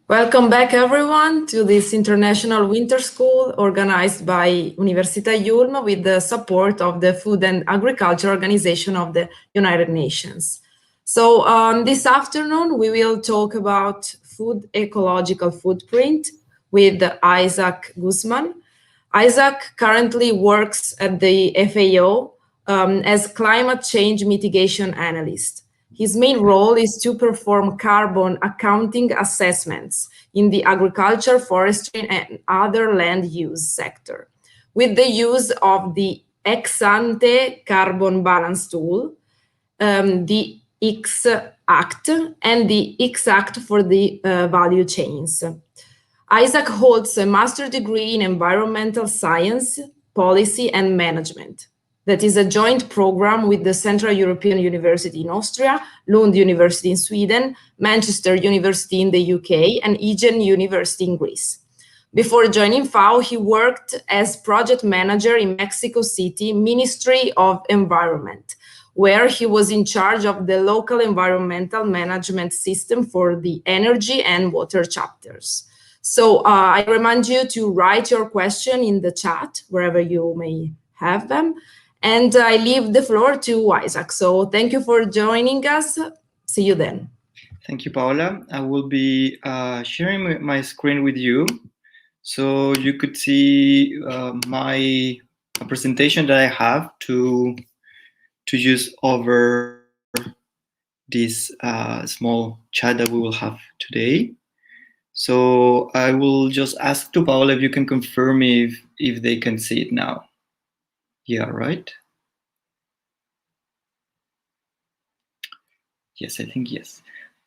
Welcome back, everyone, to this International Winter School organized by Università Yulm with the support of the Food and Agriculture Organization of the United Nations. So this afternoon, we will talk about food ecological footprint with Isaac Guzman. Isaac currently works at the FAO as climate change mitigation analyst. His main role is to perform carbon accounting assessments in the agriculture, forestry, and other land use sector, with the use of the ex-ante carbon balance tool, the X-Act, and the X-Act for the value chains. Isaac holds a master's degree in environmental science, policy, and management. That is a joint program with the Central European University in Austria, Lund University in Sweden, Manchester University in the UK, and Aegean University in Greece. Before joining FAO, he worked as project manager in Mexico City Ministry of Environment, where he was in charge of the local environmental management system for the energy and water chapters. So I remind you to write your question in the chat, wherever you may have them. And I leave the floor to Isaac. So thank you for joining us. See you then. Thank you, Paola. I will be sharing my screen with you, so you could see my presentation that I have to use over this small chat that we will have today. So I will just ask to Paola if you can confirm if they can see it now. Yeah, right? Yes, I think yes.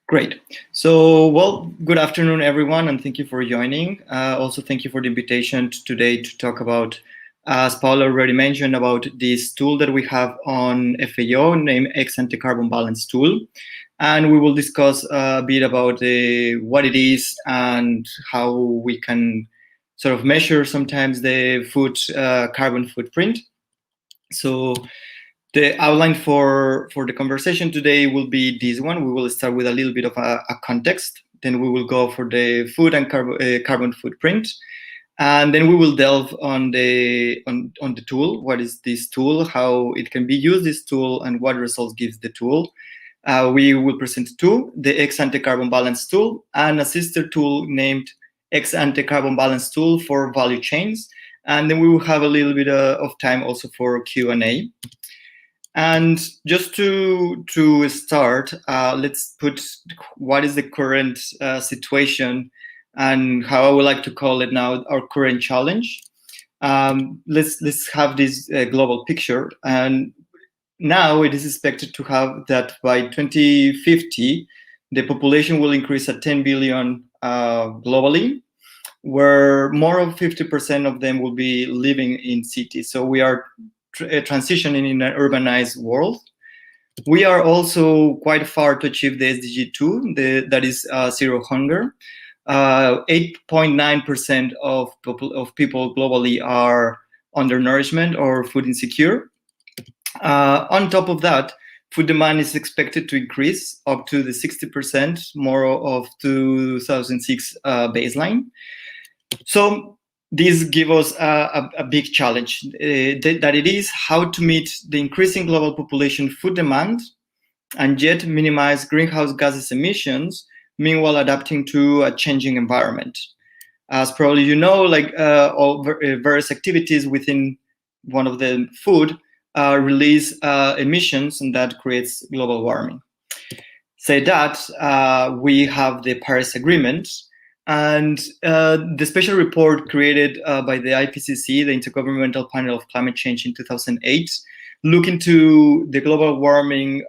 Great. So, well, good afternoon, everyone, and thank you for joining. Also, thank you for the invitation today to talk about, as Paula already mentioned, about this tool that we have on FAO named ex-ante carbon balance tool. And we will discuss a bit about what it is and how we can sort of measure sometimes the food carbon footprint. So the outline for the conversation today will be this one. We will start with a little bit of a context. Then we will go for the food and carbon footprint. And then we will delve on the tool. What is this tool? How it can be used, this tool, and what results gives the tool. We will present two, the ex-ante carbon balance tool and a sister tool named ex-ante carbon balance tool for value chains. And then we will have a little bit of time also for Q&A. And just to start, let's put what is the current situation and how I would like to call it now, our current challenge. Let's have this global picture. And now it is expected to have that by 2050, the population will increase at 10 billion globally, where more of 50% of them will be living in cities. So we are transitioning in an urbanized world. We are also quite far to achieve the SDG 2, that is zero hunger. 8.9% of people globally are undernourishment or food insecure. On top of that, food demand is expected to increase up to the 60% more of 2006 baseline. So this gives us a big challenge, that it is how to meet the increasing global population food demand and yet minimize greenhouse gases emissions, meanwhile adapting to a changing environment. As probably you know, like all various activities within one of the food release emissions, and that creates global warming. Say that we have the Paris Agreement, and the special report created by the IPCC, the Intergovernmental Panel of Climate Change in 2008, look into the global warming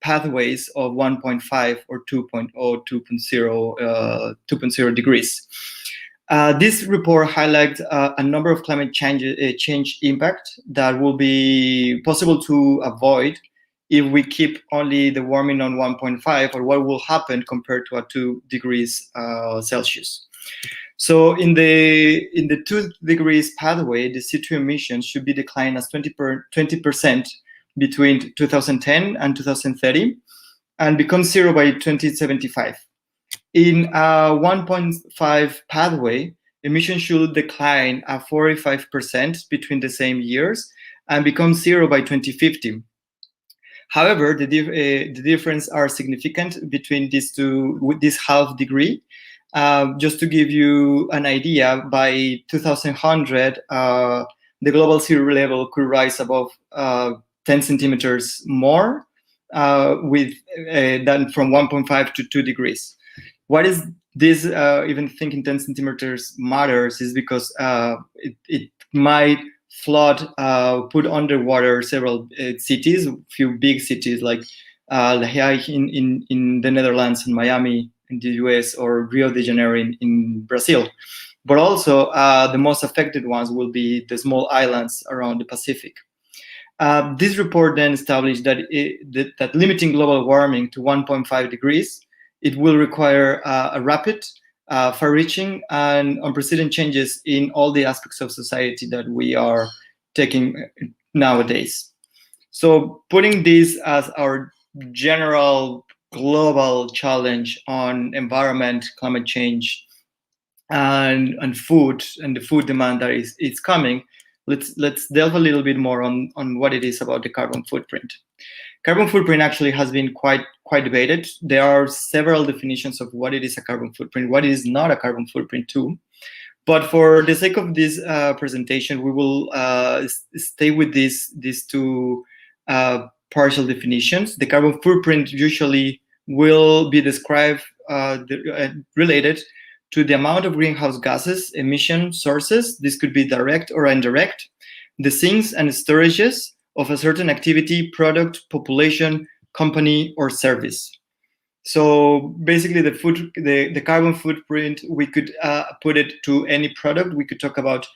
pathways of 1.5 or 2.0, 2.0 degrees. This report highlights a number of climate change impact that will be possible to avoid if we keep only the warming on 1.5, or what will happen compared to a 2 degrees Celsius. So in the 2 degrees pathway, the CO2 emissions should be declined as 20% between 2010 and 2030, and become zero by 2075. In a 1.5 pathway, emissions should decline at 45% between the same years and become zero by 2050. However, the difference are significant between these two, with this half degree. Just to give you an idea, by 2100, the global zero level could rise above 10 centimeters more, with than from 1.5 to 2 degrees. What is this? Even thinking 10 centimeters matters is because it might flood, put underwater several cities, a few big cities like La Hague in the Netherlands and Miami in the US, or Rio de Janeiro in Brazil. But also the most affected ones will be the small islands around the Pacific. This report then established that, that limiting global warming to 1.5 degrees, it will require a rapid, far-reaching, and unprecedented changes in all the aspects of society that we are taking nowadays. So putting this as our general global challenge on environment, climate change, and food, and the food demand that is coming, let's delve a little bit more on what it is about the carbon footprint. Carbon footprint actually has been quite debated. There are several definitions of what it is a carbon footprint, what is not a carbon footprint too. But for the sake of this presentation, we will stay with these two partial definitions. The carbon footprint usually will be described related to the amount of greenhouse gases emission sources. This could be direct or indirect, the sinks and storages of a certain activity, product, population, company, or service. So basically, the carbon footprint, we could put it to any product. We could talk about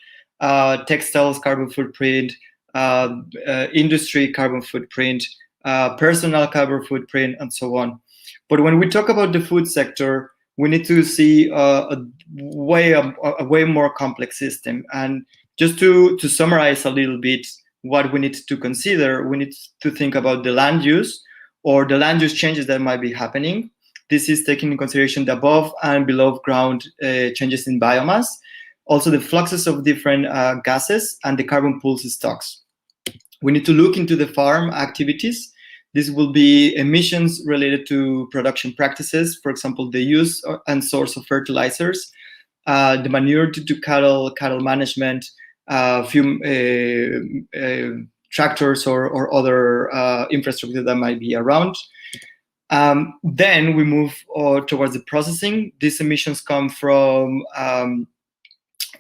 textiles carbon footprint, industry carbon footprint, personal carbon footprint, and so on. But when we talk about the food sector, we need to see a way more complex system. And just to summarize a little bit what we need to consider, we need to think about the land use, or the land use changes that might be happening. This is taking into consideration the above and below ground changes in biomass, also the fluxes of different gases, and the carbon pools stocks. We need to look into the farm activities. This will be emissions related to production practices, for example, the use and source of fertilizers, the manure to cattle management, tractors or other infrastructure that might be around. Then we move towards the processing. These emissions come from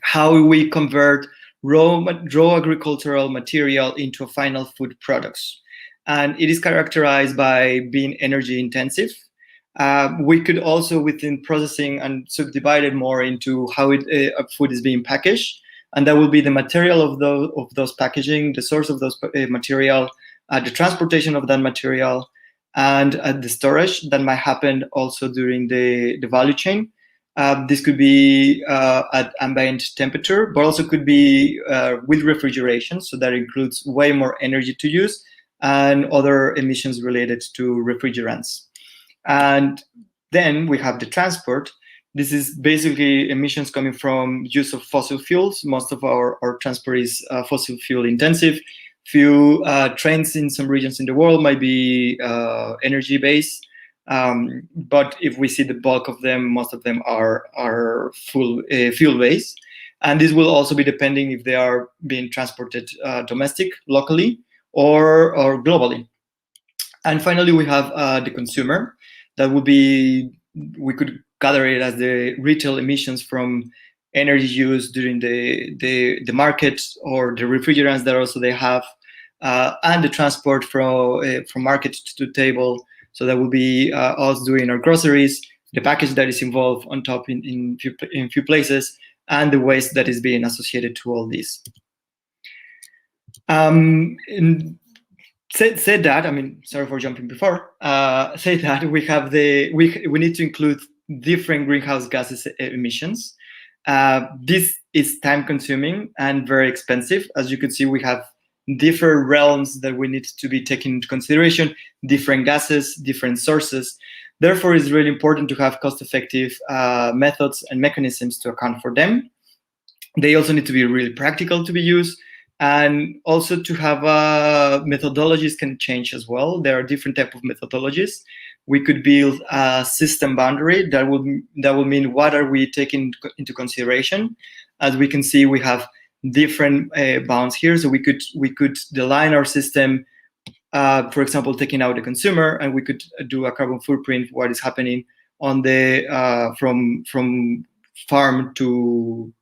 how we convert raw agricultural material into final food products. And it is characterized by being energy intensive. We could also, within processing, and subdivide it more into how food is being packaged. And that will be the material of those packaging, the source of those material, the transportation of that material, and the storage that might happen also during the value chain. This could be at ambient temperature, but also could be with refrigeration. So that includes way more energy to use and other emissions related to refrigerants. And then we have the transport. This is basically emissions coming from use of fossil fuels. Most of our transport is fossil fuel intensive. Few trains in some regions in the world might be energy based. But if we see the bulk of them, most of them are full fuel based. And this will also be depending if they are being transported domestic, locally, or globally. And finally, we have the consumer. That would be, we could gather it as the retail emissions from energy use during the market, or the refrigerants that also they have, and the transport from market to table. So that will be us doing our groceries, the package that is involved on top in few places, and the waste that is being associated to all this. Said that, I mean, sorry for jumping before. Say that we have we need to include different greenhouse gases emissions. This is time-consuming and very expensive. As you can see, we have different realms that we need to be taken into consideration, different gases, different sources. Therefore, it's really important to have cost-effective methods and mechanisms to account for them. They also need to be really practical to be used, and also to have methodologies can change as well. There are different types of methodologies. We could build a system boundary that will mean what are we taking into consideration. As we can see, we have different bounds here. So we could design our system, for example, taking out the consumer, and we could do a carbon footprint, what is happening on the from farm to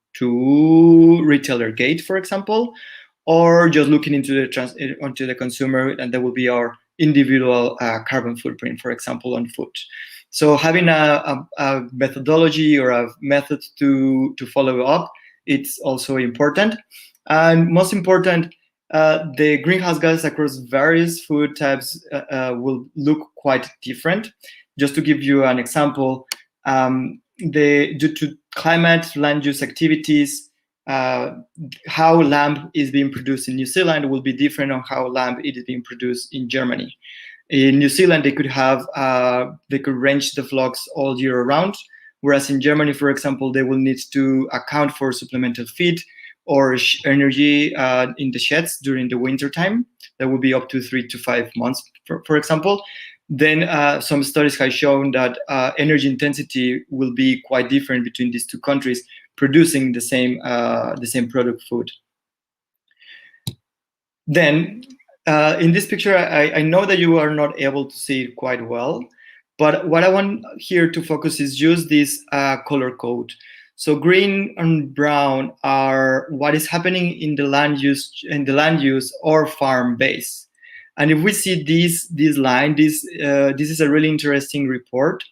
retailer gate, for example, or just looking into the consumer, and that will be our individual carbon footprint, for example, on food. So having a methodology or a method to follow up, it's also important. And most important, the greenhouse gases across various food types will look quite different. Just to give you an example, due to climate, land use activities, how lamb is being produced in New Zealand will be different on how lamb is being produced in Germany. In New Zealand, they could range the flocks all year round, whereas in Germany, for example, they will need to account for supplemental feed or energy in the sheds during the winter time. That will be up to 3 to 5 months, for example. Then some studies have shown that energy intensity will be quite different between these two countries producing the same product food. Then in this picture, I know that you are not able to see it quite well, but what I want here to focus is just this color code. So green and brown are what is happening in the land use or farm base. And if we see this line, this is a really interesting report.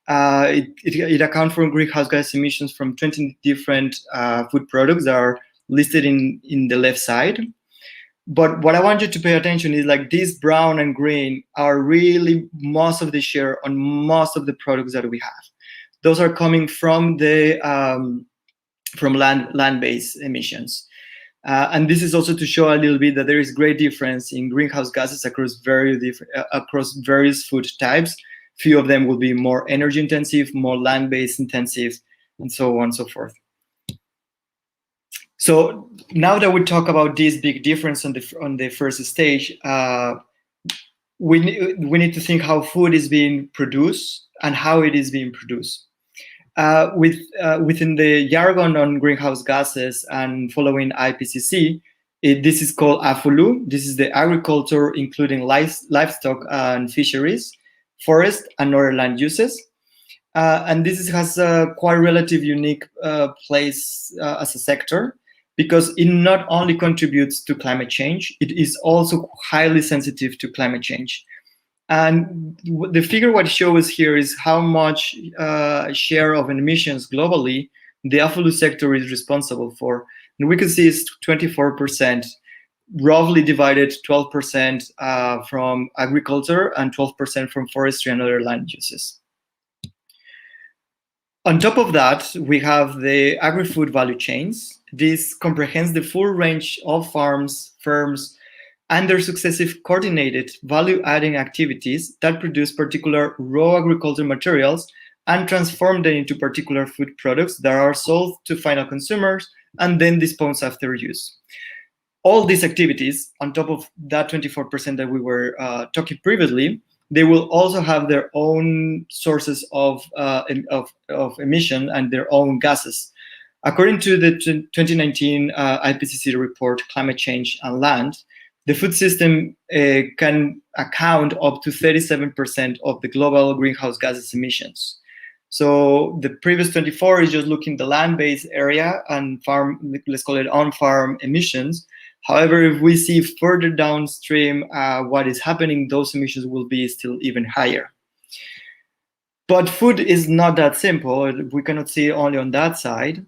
It accounts for greenhouse gas emissions from 20 different food products that are listed in the left side. But what I want you to pay attention is like this brown and green are really most of the share on most of the products that we have. Those are coming from the from land-based emissions. And this is also to show a little bit that there is great difference in greenhouse gases across various food types. Few of them will be more energy intensive, more land-based intensive, and so on and so forth. So now that we talk about this big difference on the first stage, we need to think how food is being produced and how it is being produced. Within the jargon on greenhouse gases and following IPCC, this is called AFULU. This is the agriculture, including livestock and fisheries, forest and other land uses. And this has a quite relative unique place as a sector, because it not only contributes to climate change, it is also highly sensitive to climate change. And the figure what shows here is how much share of emissions globally the AFULU sector is responsible for. And we can see it's 24%, roughly divided 12% from agriculture and 12% from forestry and other land uses. On top of that, we have the agri-food value chains. This comprehends the full range of farms, firms, and their successive coordinated value-adding activities that produce particular raw agricultural materials and transform them into particular food products that are sold to final consumers and then disposed after use. All these activities, on top of that 24% that we were talking previously, they will also have their own sources of emission and their own gases. According to the 2019 IPCC report, Climate Change and Land, the food system can account up to 37% of the global greenhouse gases emissions. So the previous 24 is just looking the land-based area and farm, let's call it on-farm emissions. However, if we see further downstream what is happening, those emissions will be still even higher. But food is not that simple. We cannot see it only on that side.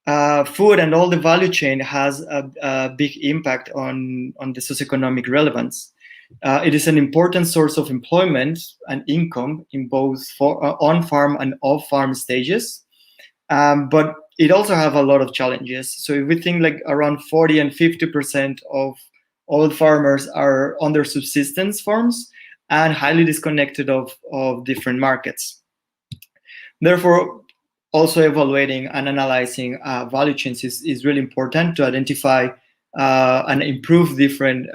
Food and all the value chain has a big impact on the socioeconomic relevance. It is an important source of employment and income in both on-farm and off-farm stages, but it also have a lot of challenges. So if we think like around 40 and 50% of all farmers are under subsistence farms, and highly disconnected of different markets. Therefore, also evaluating and analyzing value chains is really important to identify and improve different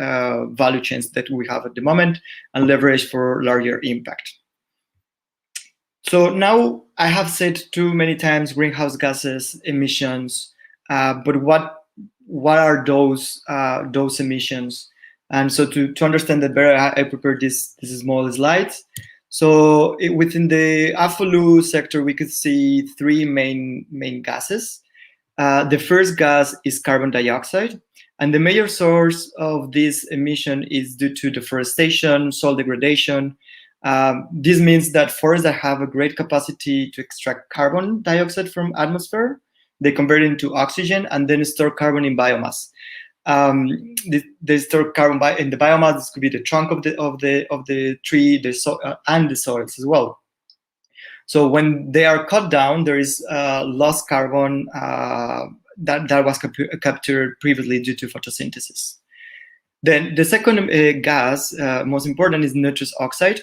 value chains that we have at the moment and leverage for larger impact. So now I have said too many times greenhouse gases emissions, but what are those emissions? And so to understand that better, I prepared this small slide. So within the AFOLU sector, we could see three main gases. The first gas is carbon dioxide, and the major source of this emission is due to deforestation, soil degradation. This means that forests that have a great capacity to extract carbon dioxide from atmosphere, they convert it into oxygen and then store carbon in biomass. They store carbon in the biomass. This could be the trunk of the tree, and the soils as well. So when they are cut down, there is lost carbon that was captured previously due to photosynthesis. Then the second gas, most important, is nitrous oxide.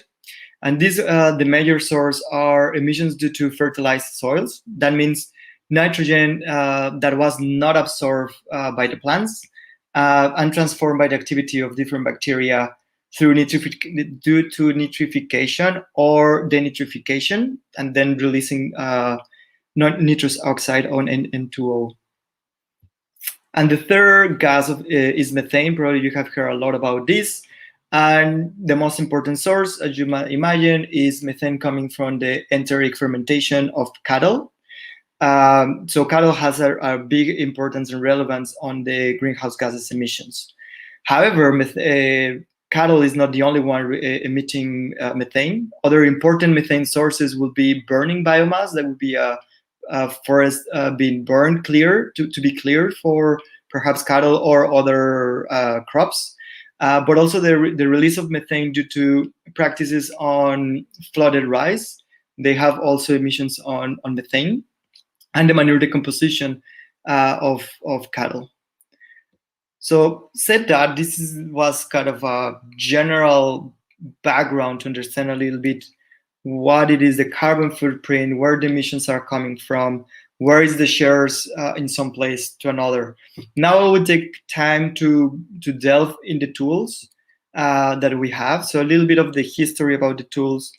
And these the major source are emissions due to fertilized soils. That means nitrogen that was not absorbed by the plants and transformed by the activity of different bacteria due to nitrification or denitrification, and then releasing nitrous oxide on N2O. And the third gas is methane. Probably you have heard a lot about this. And the most important source, as you might imagine, is methane coming from the enteric fermentation of cattle. So cattle has a big importance and relevance on the greenhouse gases emissions. However, cattle is not the only one emitting methane. Other important methane sources will be burning biomass. That would be a forest being burned to be cleared for perhaps cattle or other crops. But also the release of methane due to practices on flooded rice. They have also emissions on methane, and the manure decomposition of cattle. So said that, this was kind of a general background to understand a little bit what it is, the carbon footprint, where the emissions are coming from, where is the shares in some place to another. Now I will take time to delve in the tools that we have. So a little bit of the history about the tools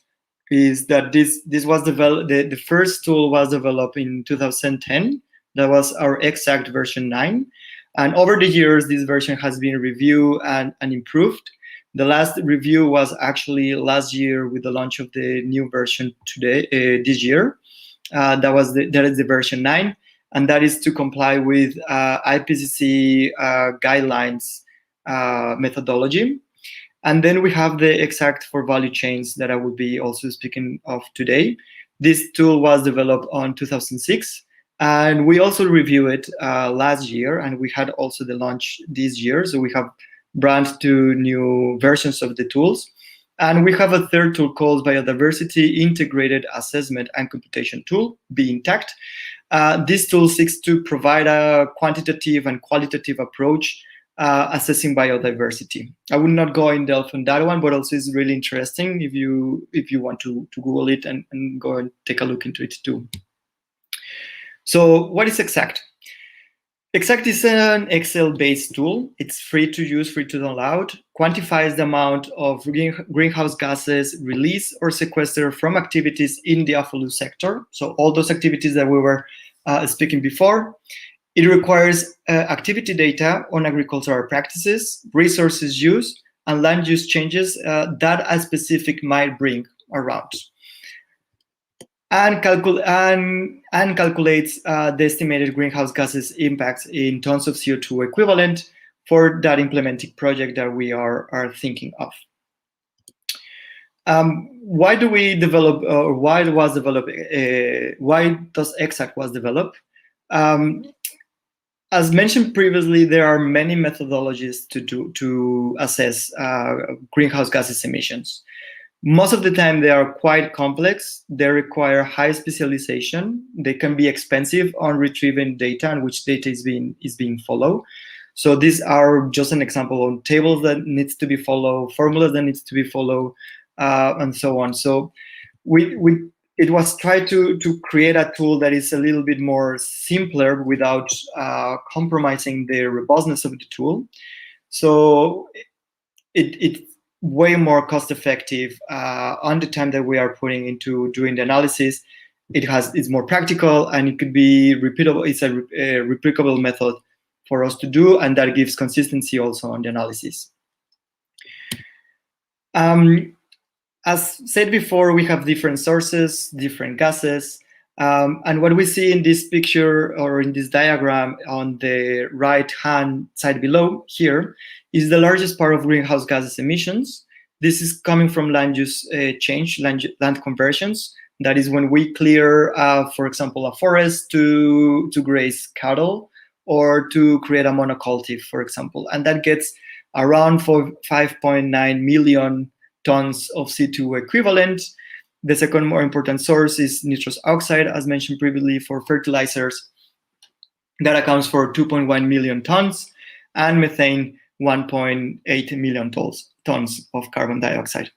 is that this was developed, the first tool was developed in 2010. That was our exact version 9. And over the years, this version has been reviewed and improved. The last review was actually last year with the launch of the new version this year. That is the version 9, and that is to comply with IPCC guidelines methodology. And then we have the exact for value chains that I will be also speaking of today. This tool was developed on 2006, and we also reviewed it last year, and we had also the launch this year. So we have brand two new versions of the tools. And we have a third tool called Biodiversity Integrated Assessment and Computation Tool, BINTACT. This tool seeks to provide a quantitative and qualitative approach assessing biodiversity. I will not go in depth on that one, but also it's really interesting if you want to Google it and go and take a look into it too. So what is EXACT? EXACT is an Excel-based tool. It's free to use, free to download, quantifies the amount of greenhouse gases released or sequestered from activities in the AFOLU sector. So all those activities that we were speaking before. It requires activity data on agricultural practices, resources use, and land use changes that a specific might bring around. And calculates the estimated greenhouse gases impacts in tons of CO2 equivalent for that implementing project that we are thinking of. Why do we develop, or why does EXACT was developed? As mentioned previously, there are many methodologies to assess greenhouse gases emissions. Most of the time, they are quite complex. They require high specialization. They can be expensive on retrieving data and which data is being followed. So these are just an example of tables that needs to be followed, formulas that needs to be followed. and so on. So it was tried to create a tool that is a little bit more simpler without compromising the robustness of the tool. So it's way more cost effective on the time that we are putting into doing the analysis. It's more practical, and it could be repeatable. It's a replicable method for us to do, and that gives consistency also on the analysis. As said before, we have different sources, different gases, and what we see in this picture or in this diagram on the right-hand side below here is the largest part of greenhouse gases emissions. This is coming from land use change, land conversions. That is when we clear, for example, a forest to graze cattle or to create a monocultive, for example. And that gets around 5.9 million tons of CO2 equivalent. The second more important source is nitrous oxide, as mentioned previously, for fertilizers. That accounts for 2.1 million tons, and methane, 1.8 million tons of carbon dioxide.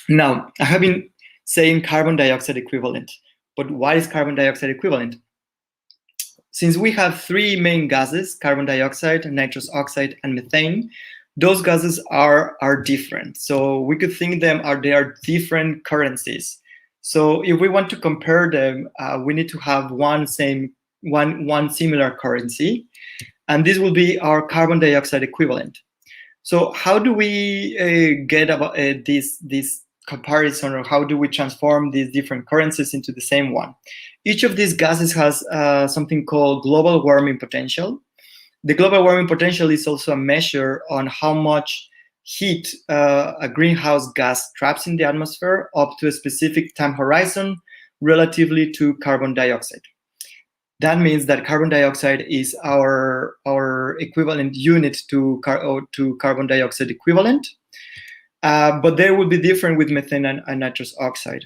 Now, I have been saying carbon dioxide equivalent, but what is carbon dioxide equivalent? Since we have three main gases, carbon dioxide, nitrous oxide, and methane, those gases are different. So we could think they are different currencies. So if we want to compare them, we need to have one similar currency, and this will be our carbon dioxide equivalent. So how do we get about this comparison, or how do we transform these different currencies into the same one? Each of these gases has something called global warming potential. The global warming potential is also a measure on how much heat a greenhouse gas traps in the atmosphere up to a specific time horizon relatively to carbon dioxide. That means that carbon dioxide is our equivalent unit to carbon dioxide equivalent. But they will be different with methane and nitrous oxide.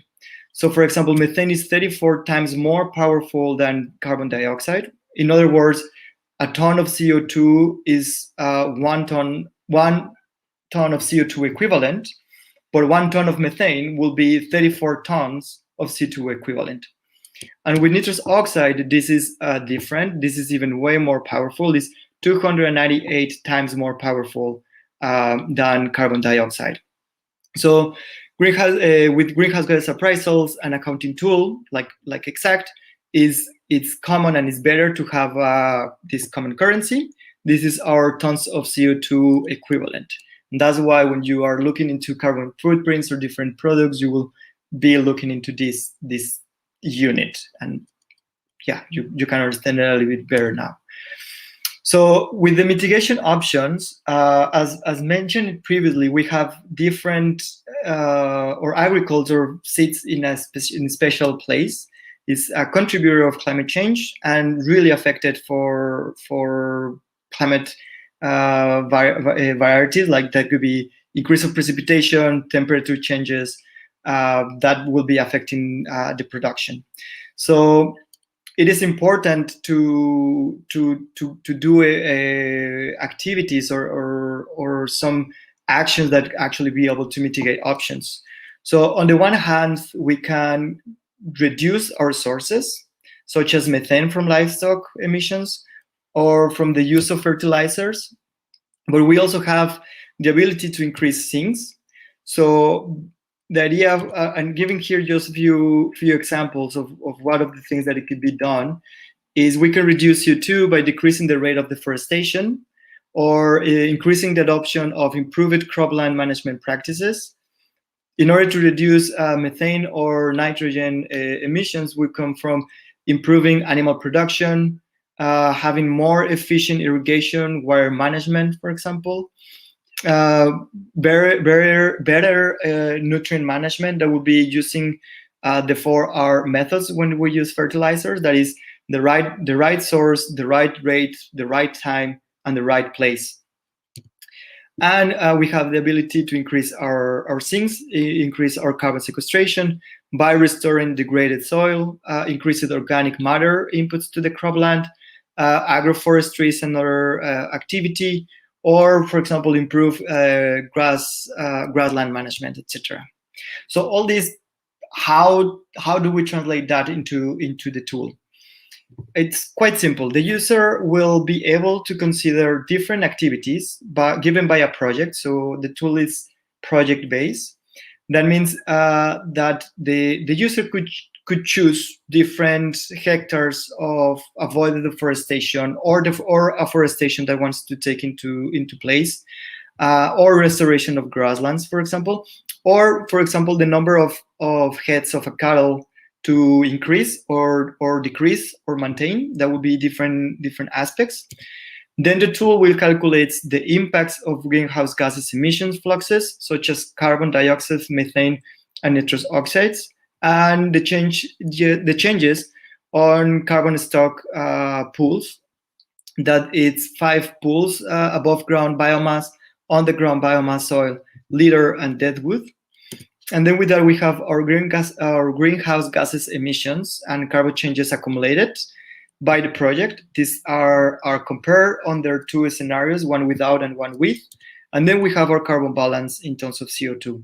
So, for example, methane is 34 times more powerful than carbon dioxide. In other words, a ton of CO2 is 1 ton of CO2 equivalent, but 1 ton of methane will be 34 tons of CO2 equivalent. And with nitrous oxide, this is different. This is even way more powerful. It's 298 times more powerful than carbon dioxide. So with greenhouse gas appraisals, an accounting tool like Exact it's common and it's better to have this common currency. This is our tons of CO2 equivalent. And that's why when you are looking into carbon footprints or different products, you will be looking into this unit. And yeah, you can understand it a little bit better now. So with the mitigation options, as mentioned previously, we have different, or agriculture sits in a special place. It's a contributor of climate change and really affected for climate varieties, like that could be increase of precipitation, temperature changes, that will be affecting the production. So it is important to do activities or some actions that actually be able to mitigate options. So on the one hand, we can reduce our sources, such as methane from livestock emissions or from the use of fertilizers, but we also have the ability to increase sinks. So the idea of, and giving here just a few examples of what of the things that it could be done, is we can reduce CO2 by decreasing the rate of deforestation or increasing the adoption of improved cropland management practices. In order to reduce methane or nitrogen emissions, we come from improving animal production, having more efficient irrigation, water management, for example, better nutrient management. That would be using the 4R methods when we use fertilizers. That is the right source, the right rate, the right time, and the right place. And we have the ability to increase our sinks, increase our carbon sequestration by restoring degraded soil, increasing organic matter inputs to the cropland. Agroforestry is another activity, or, for example, improve grassland management, etc. So all these, how do we translate that into the tool? It's quite simple. The user will be able to consider different activities given by a project. So the tool is project-based. That means that the user could choose different hectares of avoided deforestation, or afforestation that wants to take into place, or restoration of grasslands, for example, or, for example, the number of heads of a cattle to increase or decrease or maintain. That would be different aspects. Then the tool will calculate the impacts of greenhouse gases emissions fluxes, such as carbon dioxide, methane, and nitrous oxides, and the changes on carbon stock pools. That it's 5 pools: above ground biomass, on the ground biomass, soil, litter, and deadwood. And then with that, we have our greenhouse gases emissions and carbon changes accumulated by the project. These are compared under 2 scenarios, one without and one with. And then we have our carbon balance in terms of CO2.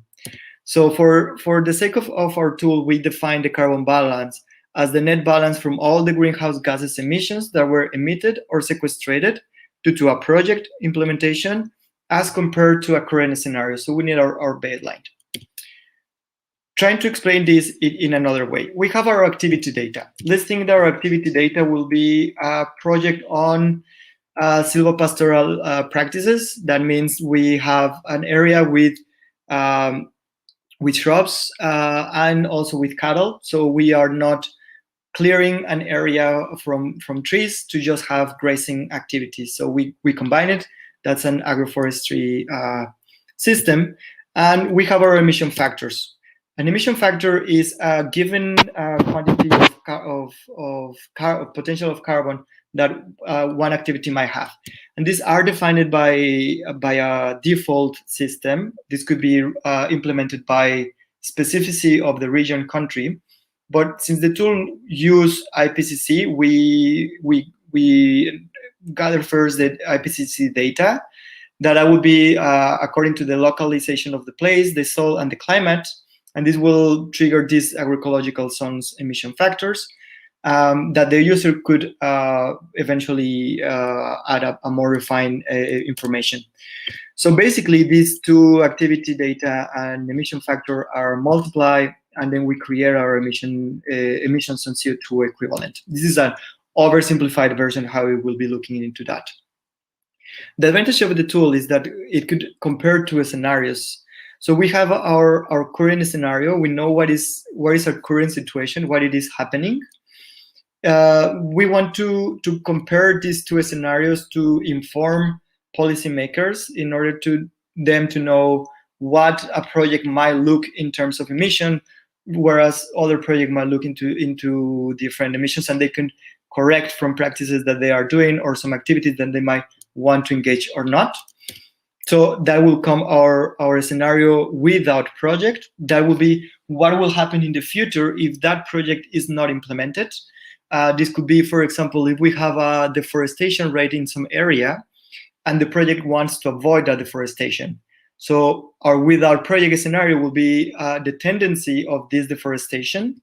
So for the sake of our tool, we define the carbon balance as the net balance from all the greenhouse gases emissions that were emitted or sequestrated due to a project implementation as compared to a current scenario. So we need our baseline. Trying to explain this in another way, we have our activity data. Let's think that our activity data will be a project on silvopastoral practices. That means we have an area with shrubs and also with cattle. So we are not clearing an area from trees to just have grazing activities. So we combine it. That's an agroforestry system. And we have our emission factors. An emission factor is a given quantity of potential of carbon that one activity might have, and these are defined by a default system. This could be implemented by specificity of the region, country, but since the tool use IPCC, we gather first the IPCC data. That would be according to the localization of the place, the soil, and the climate. And this will trigger these agroecological zones emission factors that the user could eventually add up a more refined information. So basically, these 2 activity data and emission factor are multiplied, and then we create our emissions on CO2 equivalent. This is an oversimplified version how we will be looking into that. The advantage of the tool is that it could compare 2 scenarios. So we have our current scenario. We know what is our current situation, what it is happening. We want to compare these 2 scenarios to inform policymakers in order to them to know what a project might look in terms of emission, whereas other projects might look into different emissions, and they can correct from practices that they are doing or some activities that they might want to engage or not. So that will come our scenario without project. That will be what will happen in the future if that project is not implemented. This could be, for example, if we have a deforestation rate in some area and the project wants to avoid that deforestation. So our without project scenario will be the tendency of this deforestation.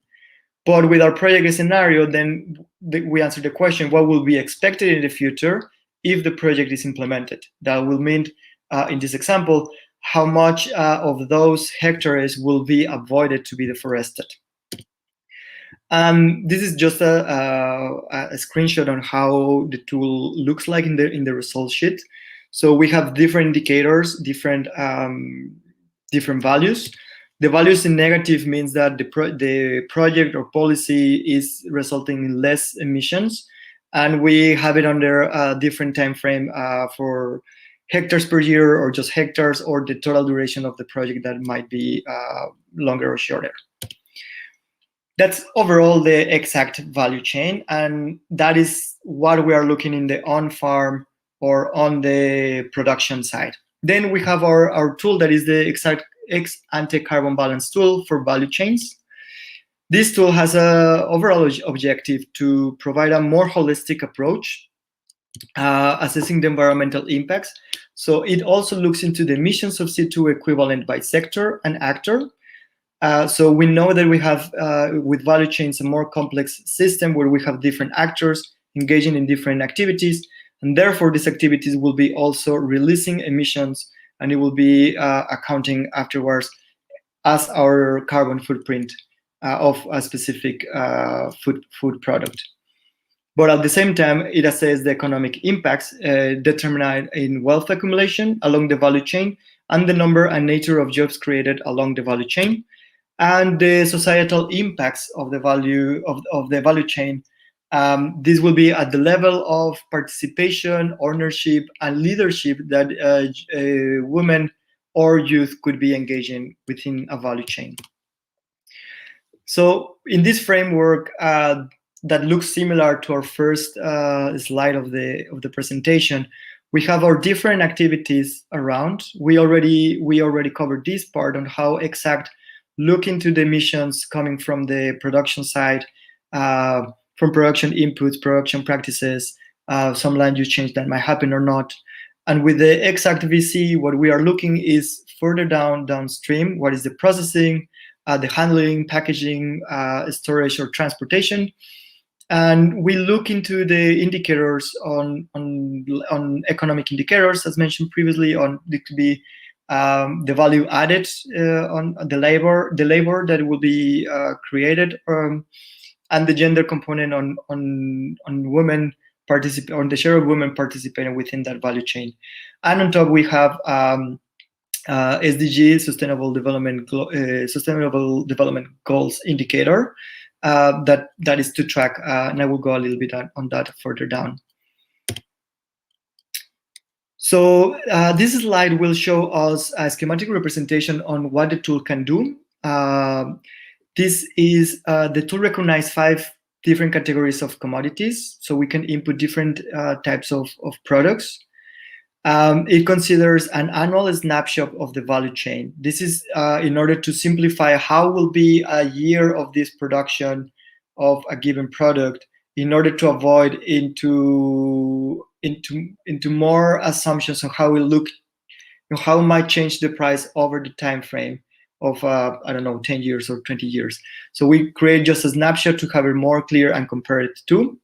But with our project scenario, then we answer the question, what will be expected in the future if the project is implemented? That will mean, in this example, how much of those hectares will be avoided to be deforested. This is just a screenshot on how the tool looks like in the result sheet. So we have different indicators, different values. The values in negative means that the project or policy is resulting in less emissions, and we have it under a different time frame for hectares per year, or just hectares, or the total duration of the project that might be longer or shorter. That's overall the exact value chain, and that is what we are looking in the on-farm or on the production side. Then we have our tool that is the exact ex-ante carbon balance tool for value chains. This tool has an overall objective to provide a more holistic approach, assessing the environmental impacts, So it also looks into the emissions of CO2 equivalent by sector and actor. So we know that we have, with value chains, a more complex system where we have different actors engaging in different activities, and therefore these activities will be also releasing emissions, and it will be accounting afterwards as our carbon footprint of a specific food product. But at the same time, it assesses the economic impacts determined in wealth accumulation along the value chain and the number and nature of jobs created along the value chain, and the societal impacts of the value of the value chain. This will be at the level of participation, ownership, and leadership that women or youth could be engaging within a value chain. So in this framework that looks similar to our first slide of the presentation, we have our different activities around. We already covered this part on how exact look into the emissions coming from the production side, from production inputs, production practices, some land use change that might happen or not. And with the exact VC, what we are looking is further downstream. What is the processing, the handling, packaging, storage, or transportation? And we look into the indicators on economic indicators, as mentioned previously. It could be the value added on the labor that will be created, and the gender component on women on the share of women participating within that value chain. And on top we have SDG Sustainable Development Goals indicator that is to track, and I will go a little bit on that further down. So this slide will show us a schematic representation on what the tool can do. This is the tool recognizes 5 different categories of commodities, so we can input different types of products. It considers an annual snapshot of the value chain. This is in order to simplify how will be a year of this production of a given product, in order to avoid into more assumptions on how it look, how it might change the price over the time frame of I don't know, 10 years or 20 years. So we create just a snapshot to have it more clear and compare it to.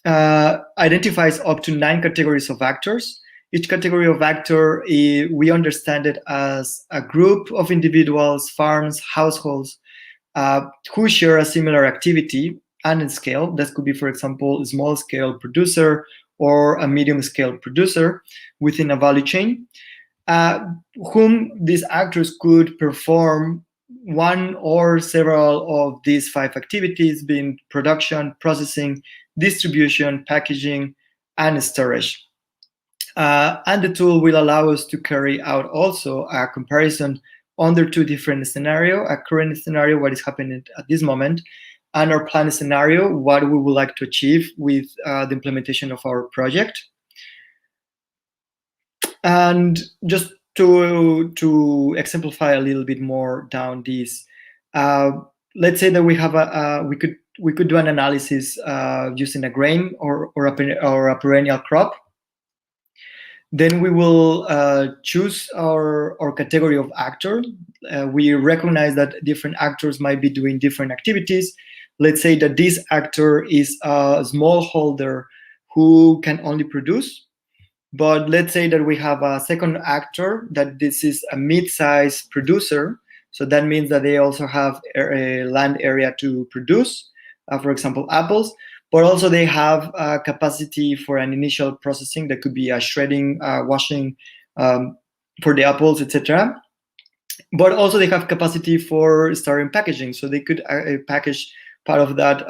Identifies up to 9 categories of actors. Each category of actor, we understand it as a group of individuals, farms, households who share a similar activity and scale. That could be, for example, a small scale producer or a medium scale producer within a value chain, whom these actors could perform one or several of these 5 activities, being production, processing, distribution, packaging, and storage. And the tool will allow us to carry out also a comparison under 2 different scenarios: a current scenario, what is happening at this moment, and our planned scenario, what we would like to achieve with the implementation of our project. And just to exemplify a little bit more down this, let's say that we have we could do an analysis using a grain or a perennial crop. Then we will choose our category of actor. We recognize that different actors might be doing different activities. Let's say that this actor is a smallholder who can only produce. But let's say that we have a second actor, that this is a mid-sized producer. So that means that they also have a land area to produce, for example, apples. But also they have capacity for an initial processing that could be a shredding, washing for the apples, etc. But also they have capacity for starting packaging. So they could package part of that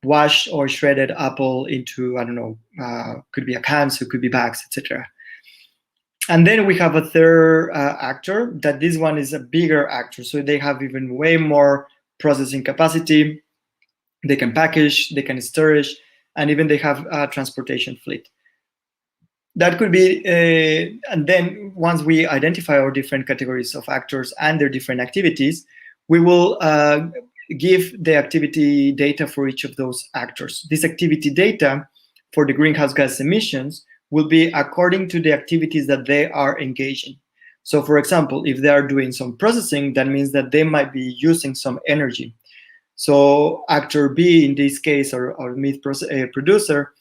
washed or shredded apple into, I don't know, could be a can, so it could be bags, etc. And then we have a third actor, that this one is a bigger actor. So they have even way more processing capacity. They can package, they can storage, and even they have a transportation fleet. That could be, and then once we identify our different categories of actors and their different activities, we will give the activity data for each of those actors. This activity data for the greenhouse gas emissions will be according to the activities that they are engaging. So for example, if they are doing some processing, that means that they might be using some energy. So actor B, in this case, or meat producer,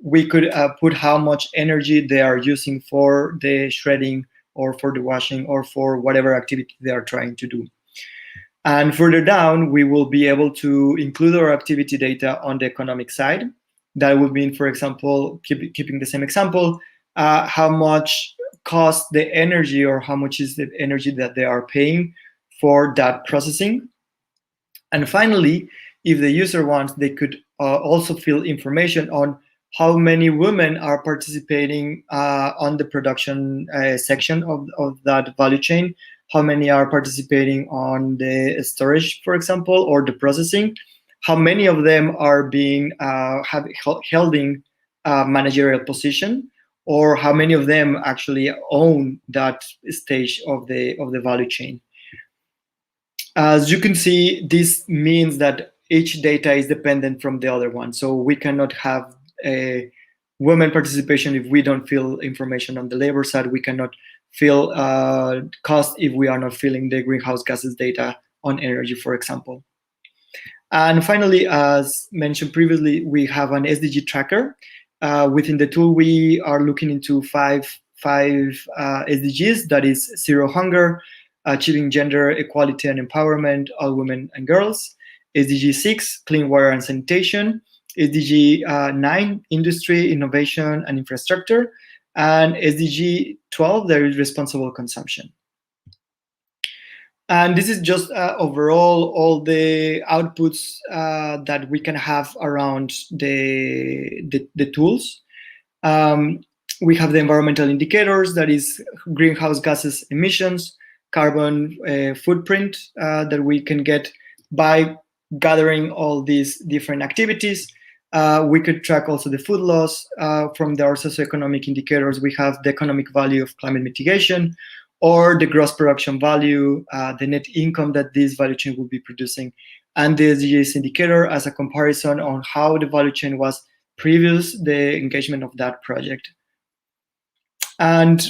we could put how much energy they are using for the shredding or for the washing or for whatever activity they are trying to do. And further down, we will be able to include our activity data on the economic side. That would mean, for example, keeping the same example, how much costs the energy, or how much is the energy that they are paying for that processing. And finally, if the user wants, they could also fill information on how many women are participating on the production section of that value chain, how many are participating on the storage, for example, or the processing, how many of them are being holding a managerial position, or how many of them actually own that stage of the value chain. As you can see, this means that each data is dependent from the other one. So we cannot have a women participation if we don't fill information on the labor side. We cannot fill cost if we are not filling the greenhouse gases data on energy, for example. And finally, as mentioned previously, we have an Sdg tracker. Within the tool, we are looking into five SDGs, that is zero hunger, achieving gender equality and empowerment, all women and girls, SDG 6, clean water and sanitation, SDG 9, industry, innovation and infrastructure, and SDG 12, there is responsible consumption. And this is just overall all the outputs that we can have around the tools. We have the environmental indicators, that is greenhouse gases emissions, carbon footprint that we can get by gathering all these different activities. We could track also the food loss. From our socioeconomic indicators, we have the economic value of climate mitigation, or the gross production value, the net income that this value chain will be producing, and the SDGs indicator as a comparison on how the value chain was previous the engagement of that project. And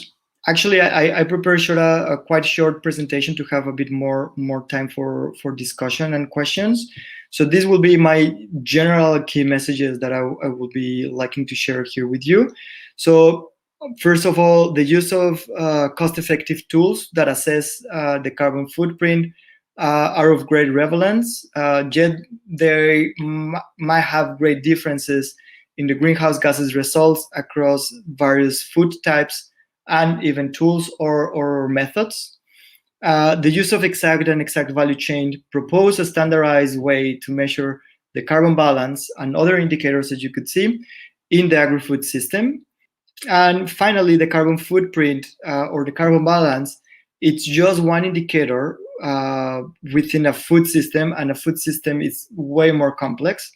actually, I prepared a quite short presentation to have a bit more time for discussion and questions. So this will be my general key messages that I will be liking to share here with you. So first of all, the use of cost-effective tools that assess the carbon footprint are of great relevance. Yet they might have great differences in the greenhouse gases results across various food types and even tools or methods. The use of exact value chain propose a standardized way to measure the carbon balance and other indicators that you could see in the agri-food system. And finally, the carbon footprint or the carbon balance, it's just one indicator within a food system, and a food system is way more complex.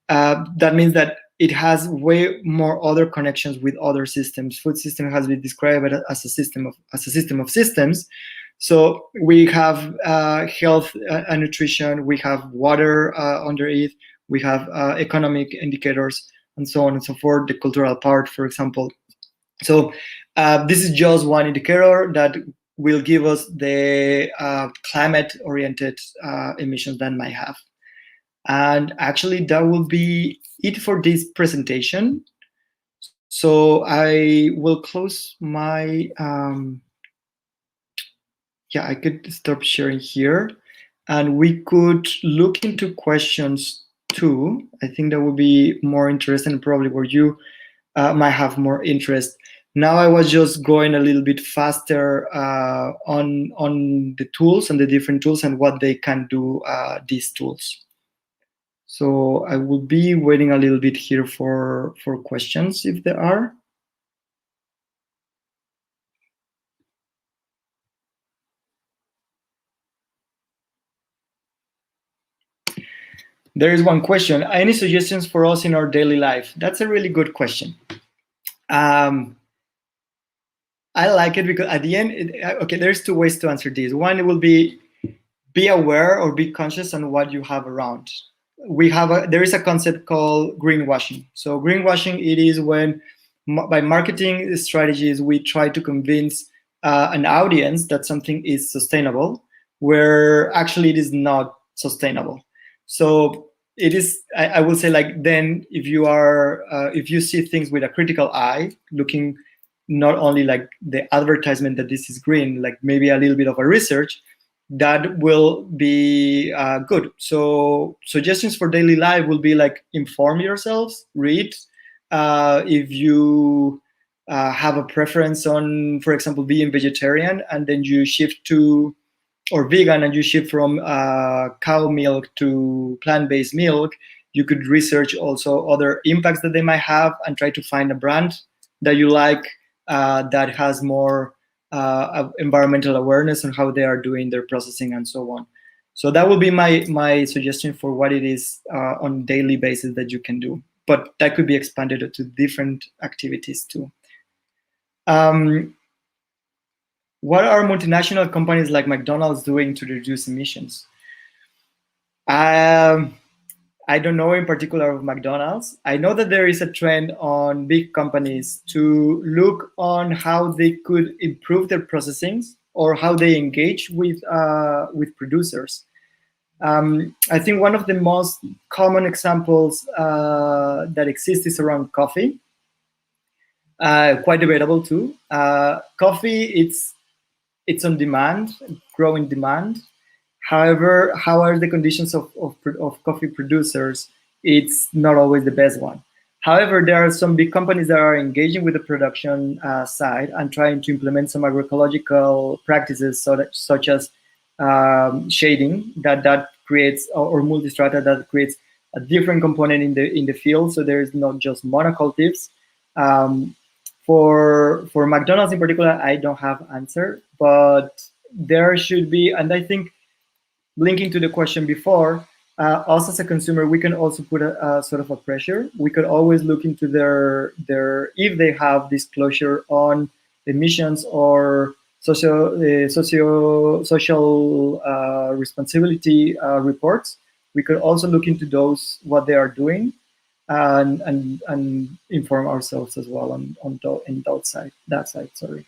That means that it has way more other connections with other systems. Food system has been described as a system of systems. So we have health and nutrition, we have water under it, we have economic indicators, and so on and so forth, the cultural part, for example. So this is just one indicator that will give us the climate-oriented emissions that might have. And actually, that will be it for this presentation. So I will close my, I could stop sharing here. And we could look into questions too. I think that would be more interesting, probably where you might have more interest. Now I was just going a little bit faster on the tools and the different tools and what they can do, these tools. So I will be waiting a little bit here for questions if there are. There is one question. Any suggestions for us in our daily life? That's a really good question. I like it because at the end, okay, there's two ways to answer this. One, it will be aware or be conscious on what you have around. There is a concept called greenwashing. So greenwashing, it is when by marketing strategies, we try to convince an audience that something is sustainable, where actually it is not sustainable. So it is, I will say, like, then if you see things with a critical eye, looking not only like the advertisement that this is green, like maybe a little bit of a research, that will be good. So suggestions for daily life will be like, inform yourselves, read. If you have a preference on, for example, being vegetarian, and then you shift to, or vegan, and you shift from cow milk to plant-based milk, you could research also other impacts that they might have and try to find a brand that you like that has more environmental awareness on how they are doing their processing and so on. So that will be my suggestion for what it is on daily basis that you can do. But that could be expanded to different activities too. What are multinational companies like McDonald's doing to reduce emissions? I don't know in particular of McDonald's. I know that there is a trend on big companies to look on how they could improve their processings or how they engage with producers. I think one of the most common examples that exist is around coffee. Quite debatable too. Coffee, it's on demand, growing demand. However, how are the conditions of coffee producers? It's not always the best one. However, there are some big companies that are engaging with the production side and trying to implement some agroecological practices, such as shading that creates, or multistrata that creates a different component in the field. So there is not just monocultives. For McDonald's in particular, I don't have answer, but there should be, and I think, linking to the question before, us as a consumer, we can also put a sort of a pressure. We could always look into their if they have disclosure on emissions or social responsibility reports. We could also look into those, what they are doing, and inform ourselves as well on that side. Sorry.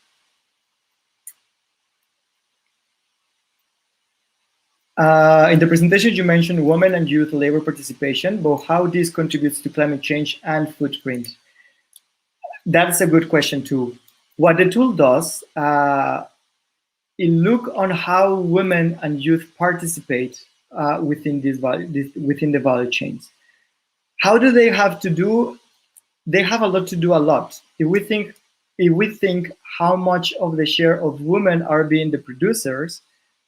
In the presentation, you mentioned women and youth labor participation, but how this contributes to climate change and footprint? That's a good question too. What the tool does, it look on how women and youth participate within the value chains. How do they have to do? They have a lot to do. If we think how much of the share of women are being the producers,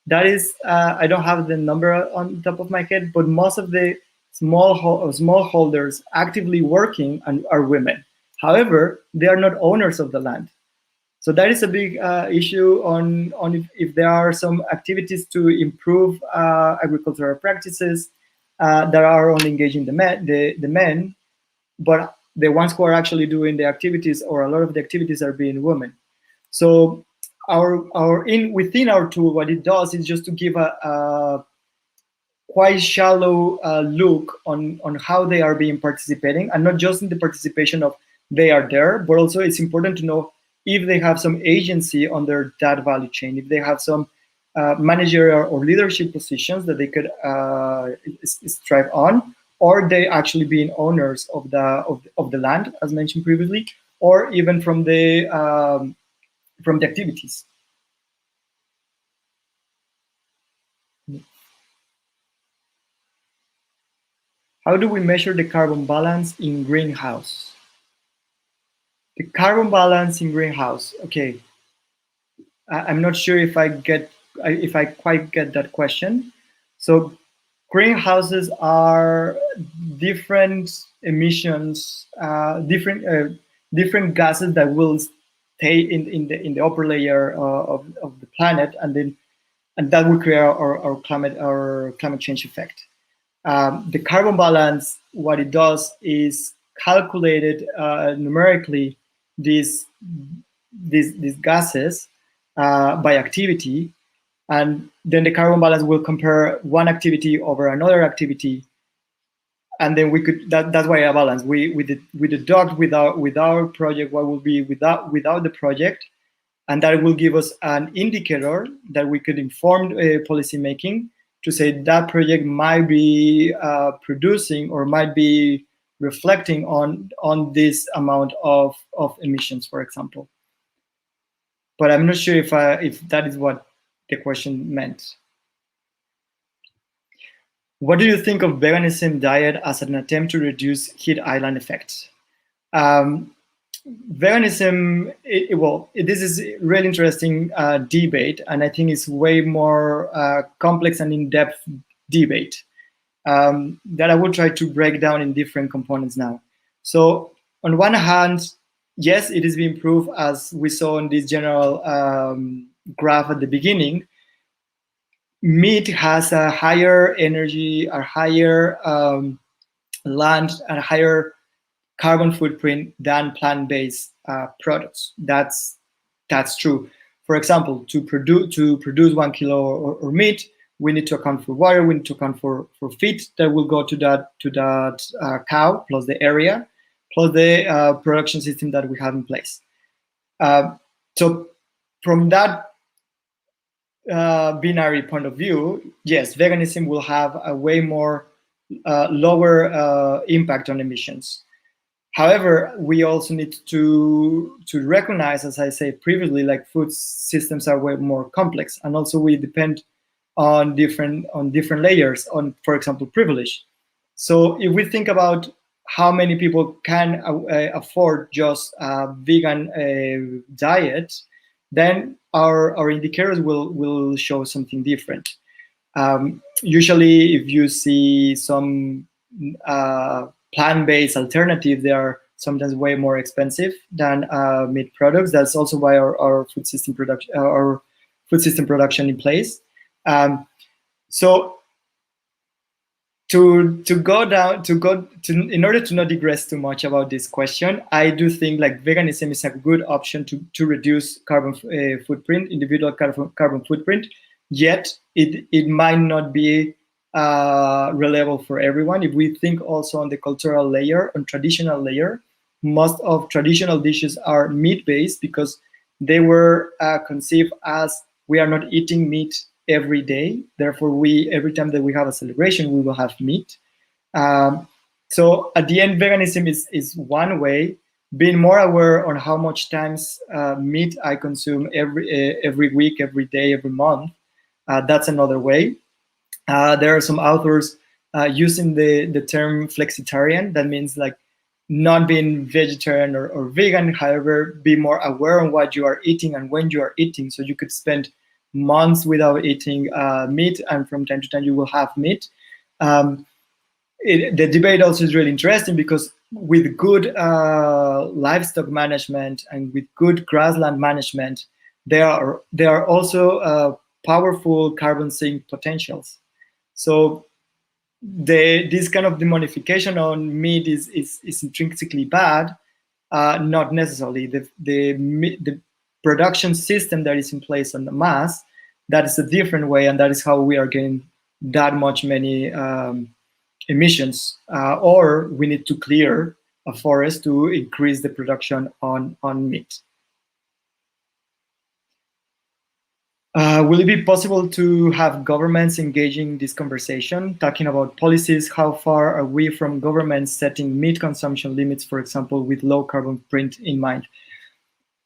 that is, I don't have the number on top of my head, but most of the smallholders actively working are women. However, they are not owners of the land. So that is a big issue on if there are some activities to improve agricultural practices that are only engaging the men, but the ones who are actually doing the activities, or a lot of the activities, are being women. So within our tool, what it does is just to give a quite shallow look on how they are being participating, and not just in the participation of they are there, but also it's important to know if they have some agency under that value chain, if they have some managerial or leadership positions that they could strive on, or they actually being owners of the land, as mentioned previously, or even from the activities. How do we measure the carbon balance in greenhouse? The carbon balance in greenhouse. Okay, I'm not sure if I quite get that question. So greenhouses are different emissions, different gases that will stay in the upper layer of the planet, and that will create our climate change effect. The carbon balance, what it does is calculated numerically these gases by activity, and then the carbon balance will compare one activity over another activity, and then we could, that's why I balance. We deduct with our project what will be without the project, and that will give us an indicator that we could inform policy making to say that project might be producing or might be reflecting on this amount of emissions, for example. But I'm not sure if that is what the question meant. What do you think of veganism diet as an attempt to reduce heat island effects? Veganism, this is a really interesting debate, and I think it's way more complex and in-depth debate that I will try to break down in different components now. So on one hand, yes, it is being proved, as we saw in this general graph at the beginning. Meat has a higher energy, a higher land, and a higher carbon footprint than plant-based products. That's true. For example, to produce 1 kilo or meat, we need to account for water, we need to account for feed that will go to that cow, plus the area, plus the production system that we have in place. So from that binary point of view, yes, veganism will have a way more lower impact on emissions. However, we also need to recognize, as I said previously, like food systems are way more complex, and also we depend on different layers, on, for example, privilege. So if we think about how many people can afford just a vegan diet, then our indicators will show something different. Usually, if you see some plant-based alternative, they are sometimes way more expensive than meat products. That's also why our food system production in place. So in order to not digress too much about this question, I do think like veganism is a good option to reduce carbon footprint, individual carbon footprint. Yet it might not be reliable for everyone. If we think also on the cultural layer, on traditional layer, most of traditional dishes are meat-based because they were conceived as we are not eating meat every day. Therefore, every time that we have a celebration, we will have meat. So at the end, veganism is one way. Being more aware on how much times meat I consume every week, every day, every month. That's another way. There are some authors using the term flexitarian. That means like not being vegetarian or vegan, however, be more aware on what you are eating and when you are eating. So you could spend months without eating meat, and from time to time you will have meat. The debate also is really interesting because with good livestock management and with good grassland management, there are also powerful carbon sink potentials. So this kind of demonification on meat is intrinsically bad, not necessarily. The production system that is in place on the mass, that is a different way, and that is how we are getting that much many emissions. Or we need to clear a forest to increase the production on meat. Will it be possible to have governments engaging this conversation, talking about policies? How far are we from governments setting meat consumption limits, for example, with low carbon print in mind?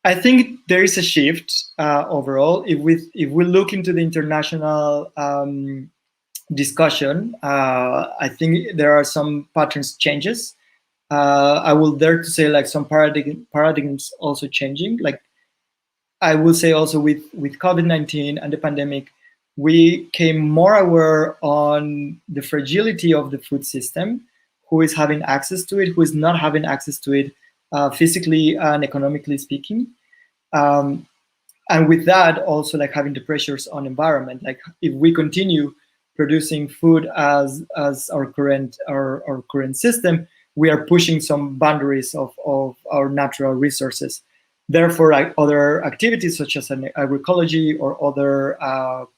I think there is a shift overall. If we look into the international discussion, I think there are some patterns changes. I will dare to say like some paradigms also changing. Like I will say also with COVID-19 and the pandemic, we came more aware on the fragility of the food system, who is having access to it, who is not having access to it, physically and economically speaking. And with that, also like having the pressures on environment. Like if we continue producing food as our current system, we are pushing some boundaries of our natural resources. Therefore, like other activities such as agroecology or other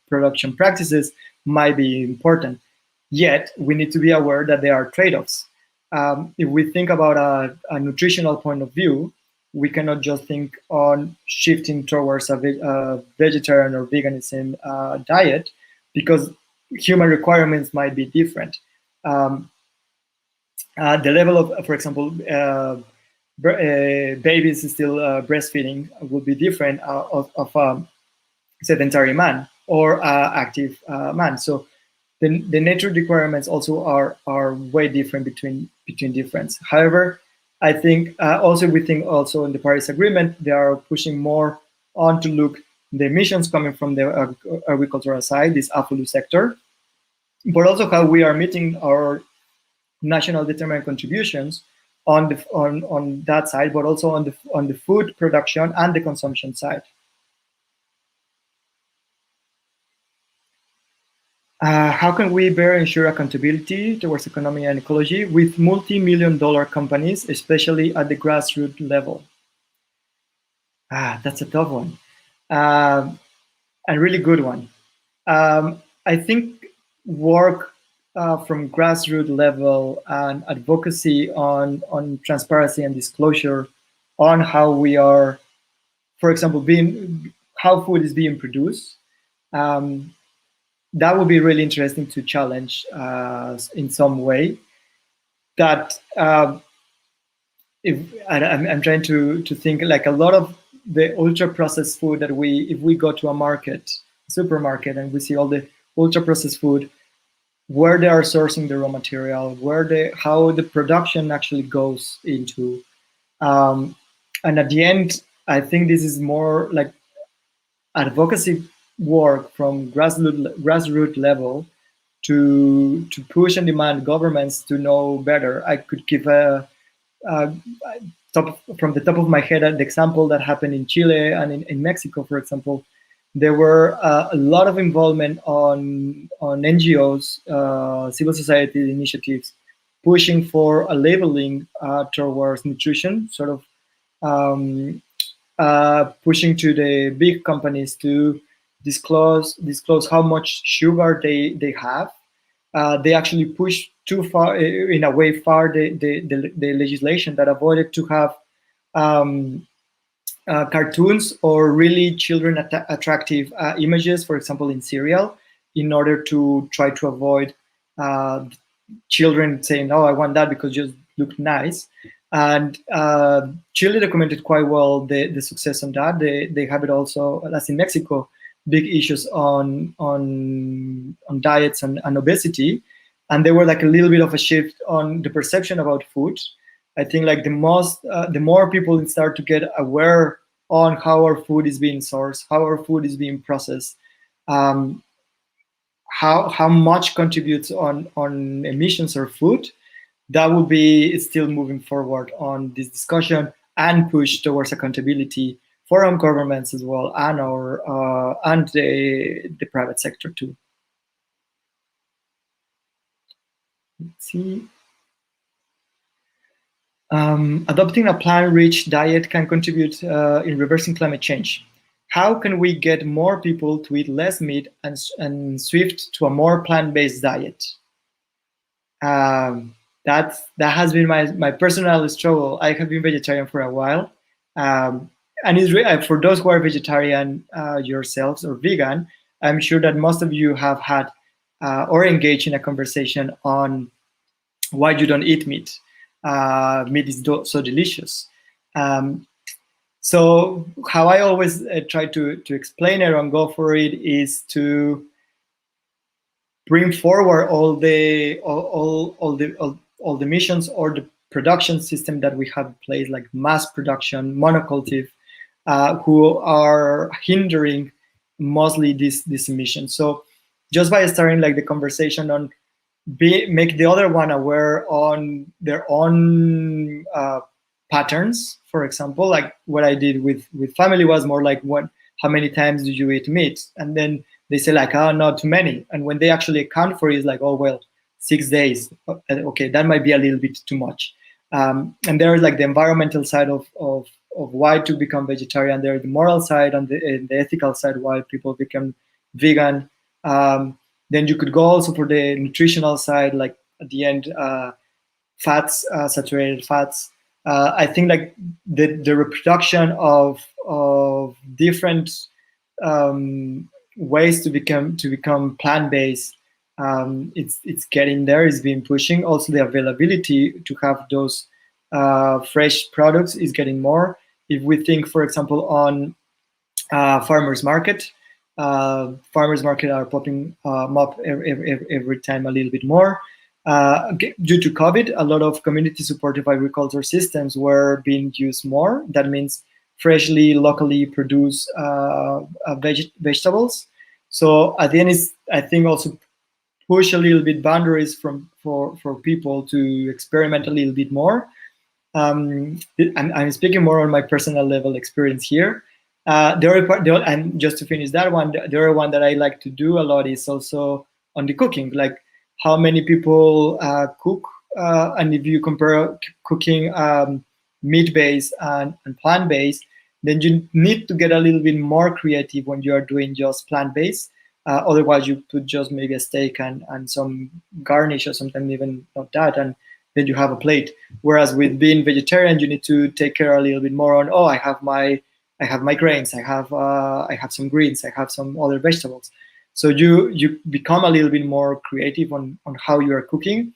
production practices might be important. Yet, we need to be aware that there are trade-offs. if we think about a nutritional point of view, we cannot just think on shifting towards a vegetarian or veganism diet, because human requirements might be different. The level of, for example, babies still breastfeeding will be different of sedentary man or active man. So the nature requirements also are way different between difference. However, I think also we think also in the Paris Agreement they are pushing more on to look the emissions coming from the agricultural side, this AFOLU sector, but also how we are meeting our national determined contributions on that side, but also on the food production and the consumption side. How can we better ensure accountability towards economy and ecology with multi-million-dollar companies, especially at the grassroots level? That's a tough one, and really good one. I think work from grassroots level and advocacy on transparency and disclosure on how we are, for example, how food is being produced. That would be really interesting to challenge in some way. That if I'm trying to think, like a lot of the ultra processed food that if we go to a supermarket, and we see all the ultra processed food, where they are sourcing the raw material, how the production actually goes into, and at the end, I think this is more like advocacy work from grassroots level to push and demand governments to know better. I could give from the top of my head the example that happened in Chile and in Mexico, for example. There were a lot of involvement on NGOs, civil society initiatives, pushing for a labeling towards nutrition, sort of pushing to the big companies to disclose how much sugar they have. They actually pushed too far, in a way, the legislation that avoided to have cartoons or really children attractive images, for example, in cereal, in order to try to avoid children saying, "Oh, I want that because it just looked nice." And Chile documented quite well the success on that. They have it also, as in Mexico, big issues on diets and obesity, and they were like a little bit of a shift on the perception about food. I think like the more people start to get aware on how our food is being sourced, how our food is being processed, how much contributes on emissions or food, that would be still moving forward on this discussion and push towards accountability for our governments as well, and and the private sector too. Let's see. Adopting a plant-rich diet can contribute in reversing climate change. How can we get more people to eat less meat and shift to a more plant-based diet? That has been my personal struggle. I have been vegetarian for a while, and it's really, for those who are vegetarian yourselves or vegan, I'm sure that most of you have had or engaged in a conversation on why you don't eat meat. Meat is so delicious. So how I always try to explain it and go for it is to bring forward all the missions or the production system that we have in place, like mass production, monocultive, who are hindering mostly this emission. So just by starting like the conversation on make the other one aware on their own patterns. For example, like what I did with family was more like, how many times do you eat meat? And then they say like, oh, not too many. And when they actually account for it, it's like, oh, well, 6 days. Okay, that might be a little bit too much. And there's like the environmental side of why to become vegetarian. There's the moral side and the ethical side why people become vegan. Then you could go also for the nutritional side, like at the end, fats, saturated fats. I think like the reproduction of different ways to become plant-based, it's getting there. It's been pushing. Also, the availability to have those fresh products is getting more. If we think, for example, on farmers market are popping up every time a little bit more. Due to COVID, a lot of community-supported agriculture systems were being used more. That means freshly, locally produced vegetables. So at the end, is I think also push a little bit boundaries for people to experiment a little bit more. I'm speaking more on my personal level experience here. The other part, and just to finish that one, the other one that I like to do a lot is also on the cooking, like how many people cook, and if you compare cooking meat-based and plant-based, then you need to get a little bit more creative when you are doing just plant-based. Otherwise, you put just maybe a steak and some garnish or something, even not that, and then you have a plate. Whereas with being vegetarian, you need to take care a little bit more on, oh, I have my grains, I have some greens, I have some other vegetables. So you become a little bit more creative on how you are cooking.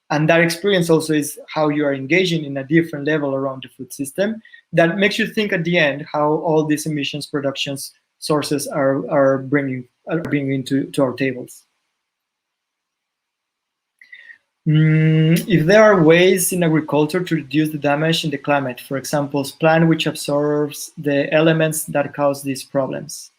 And that experience also is how you are engaging in a different level around the food system. That makes you think at the end how all these emissions productions sources are bringing into our tables. If there are ways in agriculture to reduce the damage in the climate, for example, plant which absorbs the elements that cause these problems.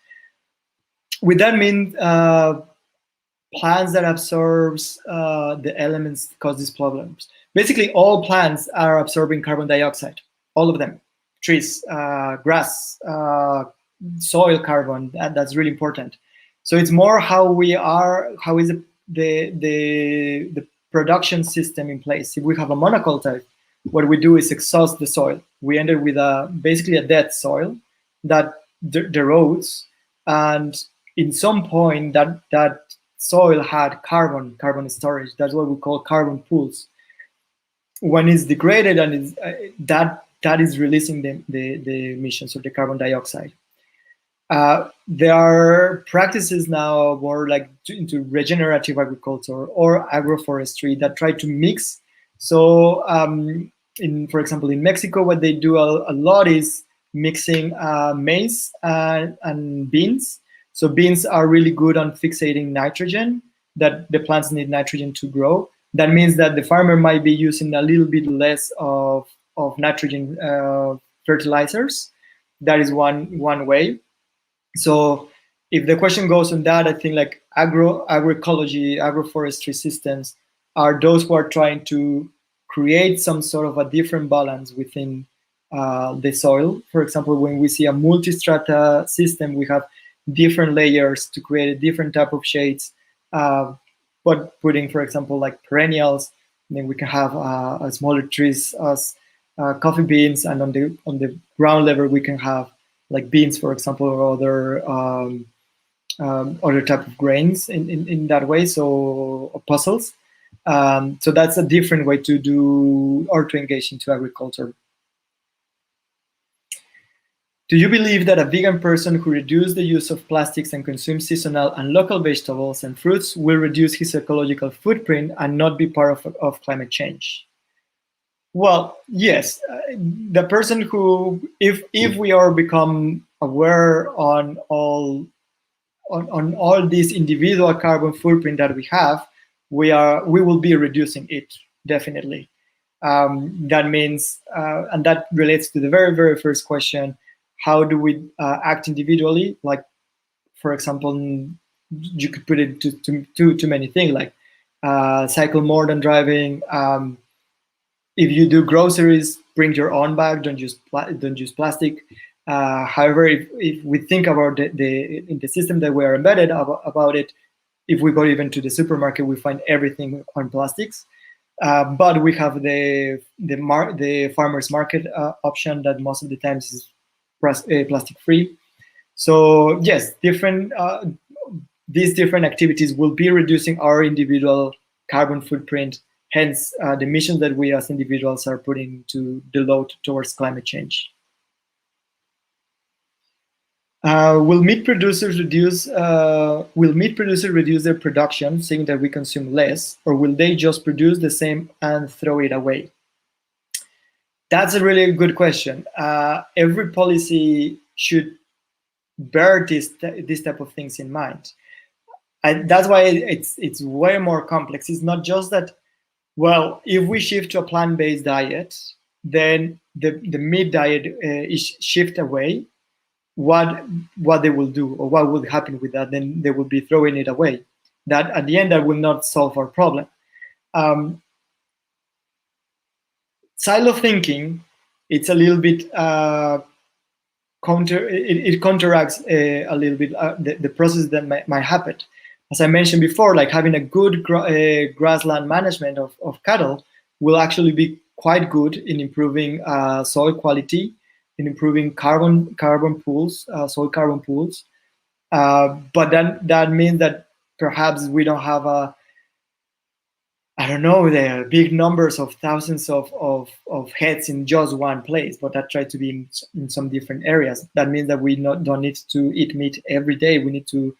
With that mean plants that absorbs the elements that cause these problems. Basically, all plants are absorbing carbon dioxide, all of them. Trees, grass, soil carbon, that's really important. So it's more how is the production system in place. If we have a monoculture, what we do is exhaust the soil. We end up with basically a dead soil that erodes, and in some point that soil had carbon storage. That's what we call carbon pools. When it's degraded, and that is releasing the emissions of the carbon dioxide. There are practices now more like into regenerative agriculture or agroforestry that try to mix. So, for example, in Mexico, what they do a lot is mixing maize and beans. So beans are really good on fixating nitrogen, that the plants need nitrogen to grow. That means that the farmer might be using a little bit less of nitrogen fertilizers. That is one way. So if the question goes on that, I think like agroecology, agroforestry systems are those who are trying to create some sort of a different balance within the soil. For example, when we see a multi-strata system, we have different layers to create a different type of shades. But putting, for example, like perennials, then we can have smaller trees as coffee beans, and on the ground level we can have like beans, for example, or other type of grains in that way. So puzzles. So that's a different way to do or to engage into agriculture. Do you believe that a vegan person who reduces the use of plastics and consumes seasonal and local vegetables and fruits will reduce his ecological footprint and not be part of climate change? Well, yes. The person who, if we are become aware on all these individual carbon footprint that we have, we will be reducing it, definitely. That means, and that relates to the very, very first question, how do we act individually? Like, for example, you could put it to many things, like cycle more than driving. If you do groceries, bring your own bag. Don't use plastic. However, if we think about in the system that we are embedded about it, if we go even to the supermarket, we find everything on plastics. But we have the farmers market option that most of the times is plastic free. So yes, these different activities will be reducing our individual carbon footprint hence the emissions that we as individuals are putting to the load towards climate change. Will meat producers reduce their production, saying that we consume less, or will they just produce the same and throw it away? That's a really good question. Every policy should bear these type of things in mind. That's why it's way more complex. It's not just that, well, if we shift to a plant-based diet, then the meat diet is shift away. What they will do, or what would happen with that? Then they will be throwing it away. That at the end, that will not solve our problem. Silo thinking, it's a little bit it counteracts a little bit the process that might happen. As I mentioned before, like having a good grassland management of cattle will actually be quite good in improving soil quality, in improving carbon pools, soil carbon pools. But then that means that perhaps we don't have the big numbers of thousands of heads in just one place, but that try to be in some different areas. That means that we don't need to eat meat every day. We need to,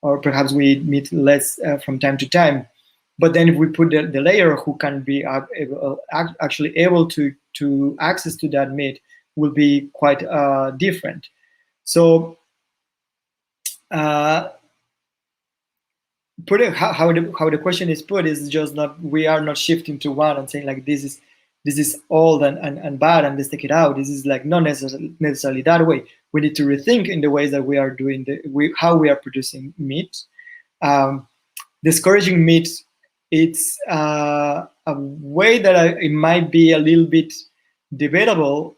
or perhaps we eat meat less from time to time. But then if we put the layer who can be actually able to access to that meat will be quite different. So how the question is put is just not, we are not shifting to one and saying like this is old and bad and let's take it out. This is like not necessarily that way. We need to rethink in the ways that we are doing how we are producing meat. Discouraging meat, it's a way that it might be a little bit debatable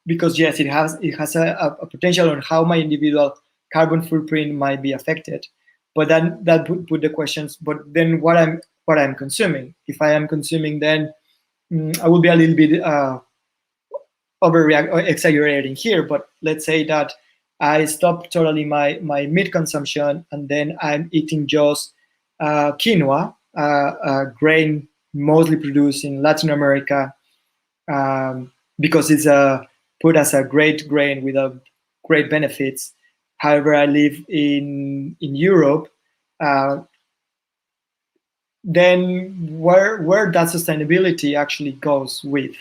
because yes, it has a potential on how my individual carbon footprint might be affected. But then that would put the questions. But then what I'm consuming? If I am consuming, then I will be a little bit exaggerating here. But let's say that I stop totally my meat consumption, and then I'm eating just quinoa, a grain mostly produced in Latin America, because it's put as a great grain with great benefits. However, I live in Europe. Then where that sustainability actually goes with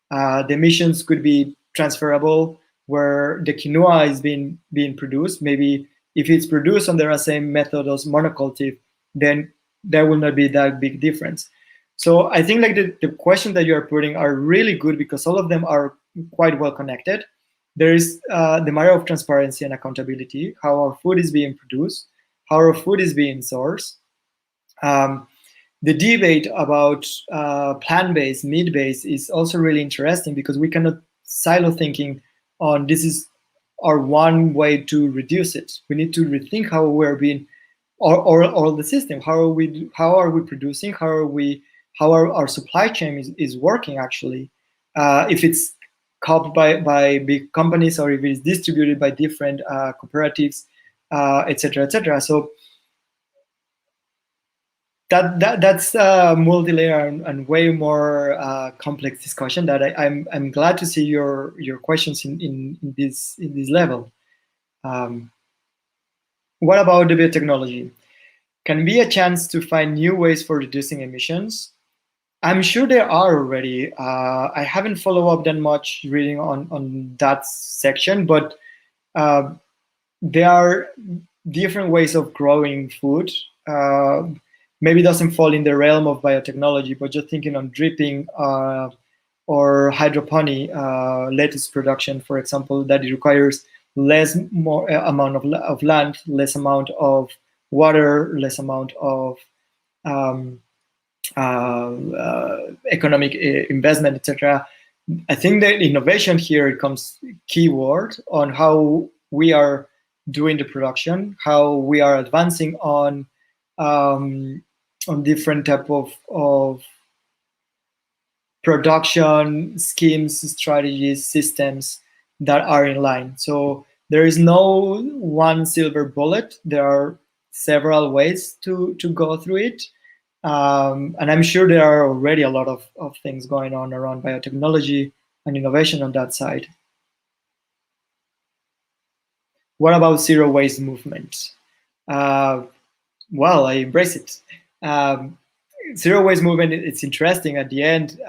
the emissions could be transferable where the quinoa is being produced. Maybe if it's produced under the same method as monoculture, then there will not be that big difference. So I think like the questions that you are putting are really good because all of them are quite well connected. There is the matter of transparency and accountability, how our food is being produced, how our food is being sourced. The debate about plant-based, meat-based is also really interesting because we cannot silo thinking on this is our one way to reduce it. We need to rethink how we're being, or the system. How are we producing? How are our supply chain is working actually? If it's copied by big companies or if it's distributed by different cooperatives, etc., etc. So that's a multi-layer and way more complex discussion that I'm glad to see your questions in this level. What about the biotechnology? Can be a chance to find new ways for reducing emissions. I'm sure there are already. I haven't followed up that much reading on that section, but there are different ways of growing food. Maybe it doesn't fall in the realm of biotechnology, but just thinking on dripping or hydroponic lettuce production, for example, that it requires more amount of land, less amount of water, less amount of economic investment, etc. I think that innovation here comes keyword on how we are doing the production, how we are advancing on different type of production schemes, strategies, systems that are in line. So there is no one silver bullet. There are several ways to go through it. And I'm sure there are already a lot of things going on around biotechnology and innovation on that side. What about zero waste movement? Well, I embrace it. Zero waste movement, it's interesting at the end.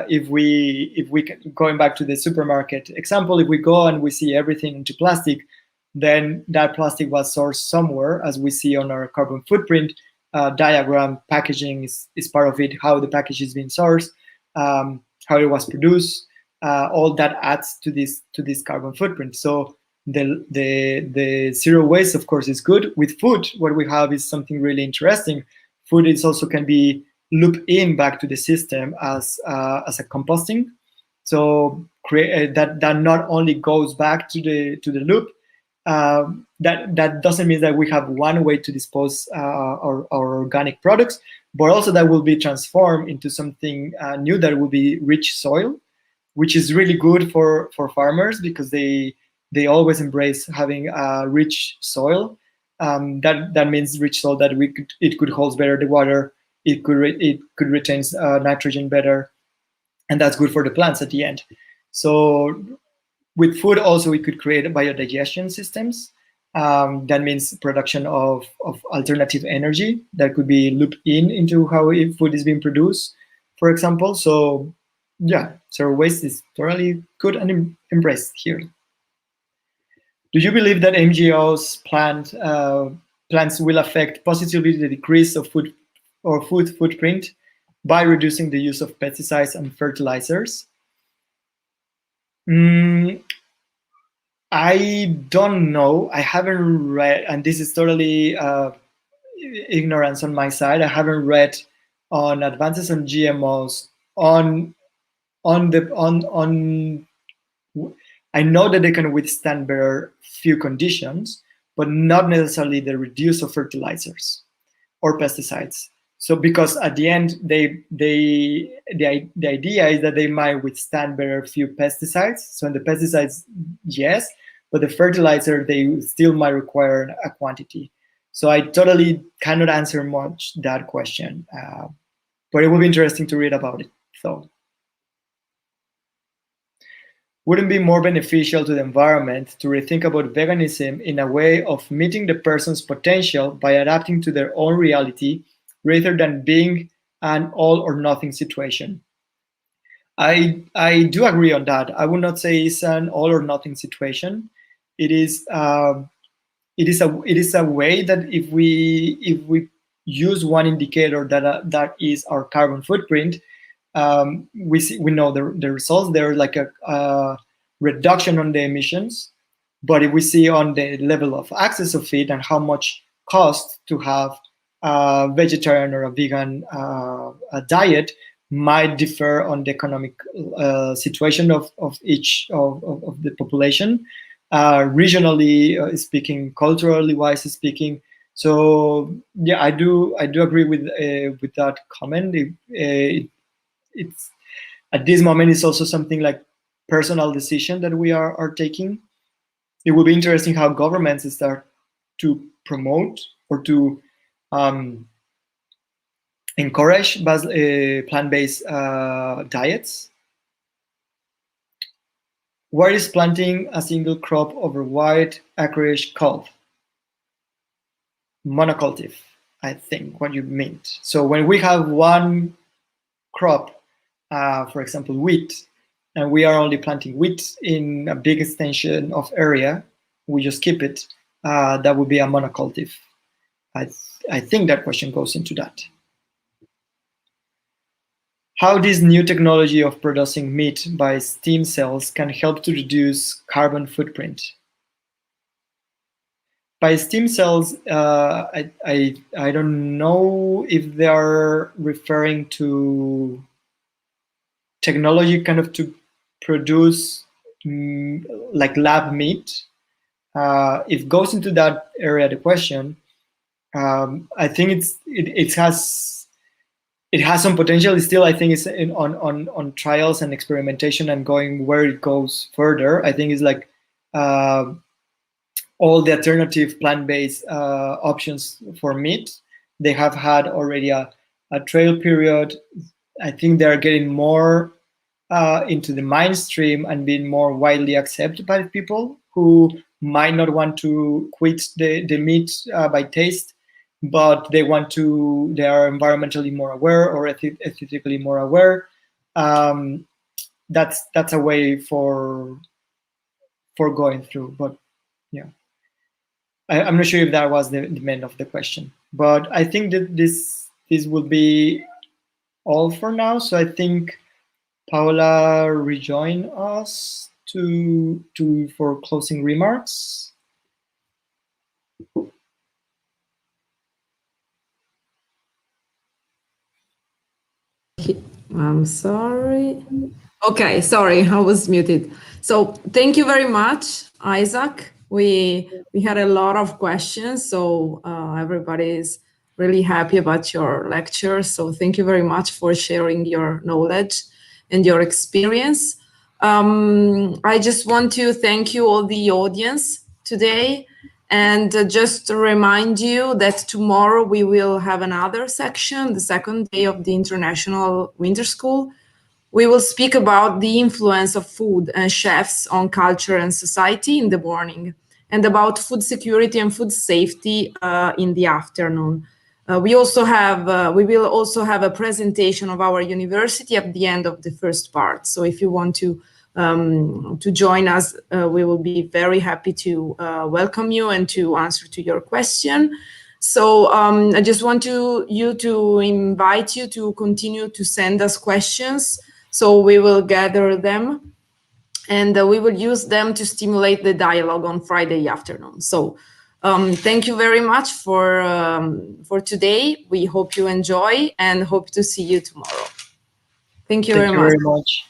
If we going back to the supermarket example, if we go and we see everything into plastic, then that plastic was sourced somewhere, as we see on our carbon footprint diagram. Packaging is part of it, how the package is being sourced, how it was produced, all that adds to this carbon footprint. So the zero waste, of course, is good. With food, what we have is something really interesting. Food is also can be looped in back to the system as a composting. So that not only goes back to the loop. That doesn't mean that we have one way to dispose our organic products, but also that will be transformed into something new that will be rich soil, which is really good for farmers because they always embrace having rich soil. That means rich soil that it could hold better the water, it could retain nitrogen better, and that's good for the plants at the end. So with food also we could create biodigestion systems. That means production of alternative energy that could be looped into how food is being produced, for example. So yeah, zero waste is totally good and embraced here. Do you believe that MGOs plants will affect positively the decrease of food footprint by reducing the use of pesticides and fertilizers? I don't know. I haven't read, and this is totally ignorance on my side. I haven't read on advances on GMOs I know that they can withstand better few conditions, but not necessarily the reduce of fertilizers or pesticides. So because at the end, the idea is that they might withstand better few pesticides. So in the pesticides, yes, but the fertilizer, they still might require a quantity. So I totally cannot answer much that question, but it will be interesting to read about it. So wouldn't it be more beneficial to the environment to rethink about veganism in a way of meeting the person's potential by adapting to their own reality rather than being an all or nothing situation? I do agree on that. I would not say it's an all or nothing situation. It is a way that if we use one indicator that is our carbon footprint, we know the results. There like a reduction on the emissions, but if we see on the level of access of it and how much cost to have a vegetarian or a vegan a diet might differ on the economic situation of each of the population, regionally speaking, culturally wise speaking. So yeah, I do agree with that comment. It's at this moment it's also something like personal decision that we are taking. It will be interesting how governments start to promote or to encourage plant-based diets. What is planting a single crop over wide acreage called? Monocultive, I think what you meant. So when we have one crop, for example, wheat, and we are only planting wheat in a big extension of area, we just keep it, that would be a monocultive. I think that question goes into that. How this new technology of producing meat by stem cells can help to reduce carbon footprint. By stem cells, I don't know if they are referring to technology kind of to produce like lab meat. If it goes into that area, the question, I think it has some potential. Still, I think it's on trials and experimentation and going where it goes further. I think it's like all the alternative plant-based options for meat. They have had already a trail period, I think they are getting more into the mainstream and being more widely accepted by people who might not want to quit the meat by taste, but they are environmentally more aware or aesthetically more aware. That's a way for going through. But yeah, I'm not sure if that was the main of the question, but I think that this will be all for now. So I think Paula rejoin us for closing remarks. I'm sorry. Okay, sorry, I was muted. So thank you very much, Isaac. We had a lot of questions, so everybody is really happy about your lecture. So thank you very much for sharing your knowledge and your experience. I just want to thank you, all the audience today, and just to remind you that tomorrow we will have another section, the second day of the International Winter School. We will speak about the influence of food and chefs on culture and society in the morning, and about food security and food safety in the afternoon. We will also have a presentation of our university at the end of the first part. So if you want to join us, we will be very happy to welcome you and to answer to your question. So I just want to invite you to continue to send us questions. So we will gather them, and we will use them to stimulate the dialogue on Friday afternoon. So thank you very much for today. We hope you enjoy and hope to see you tomorrow. Thank you very much.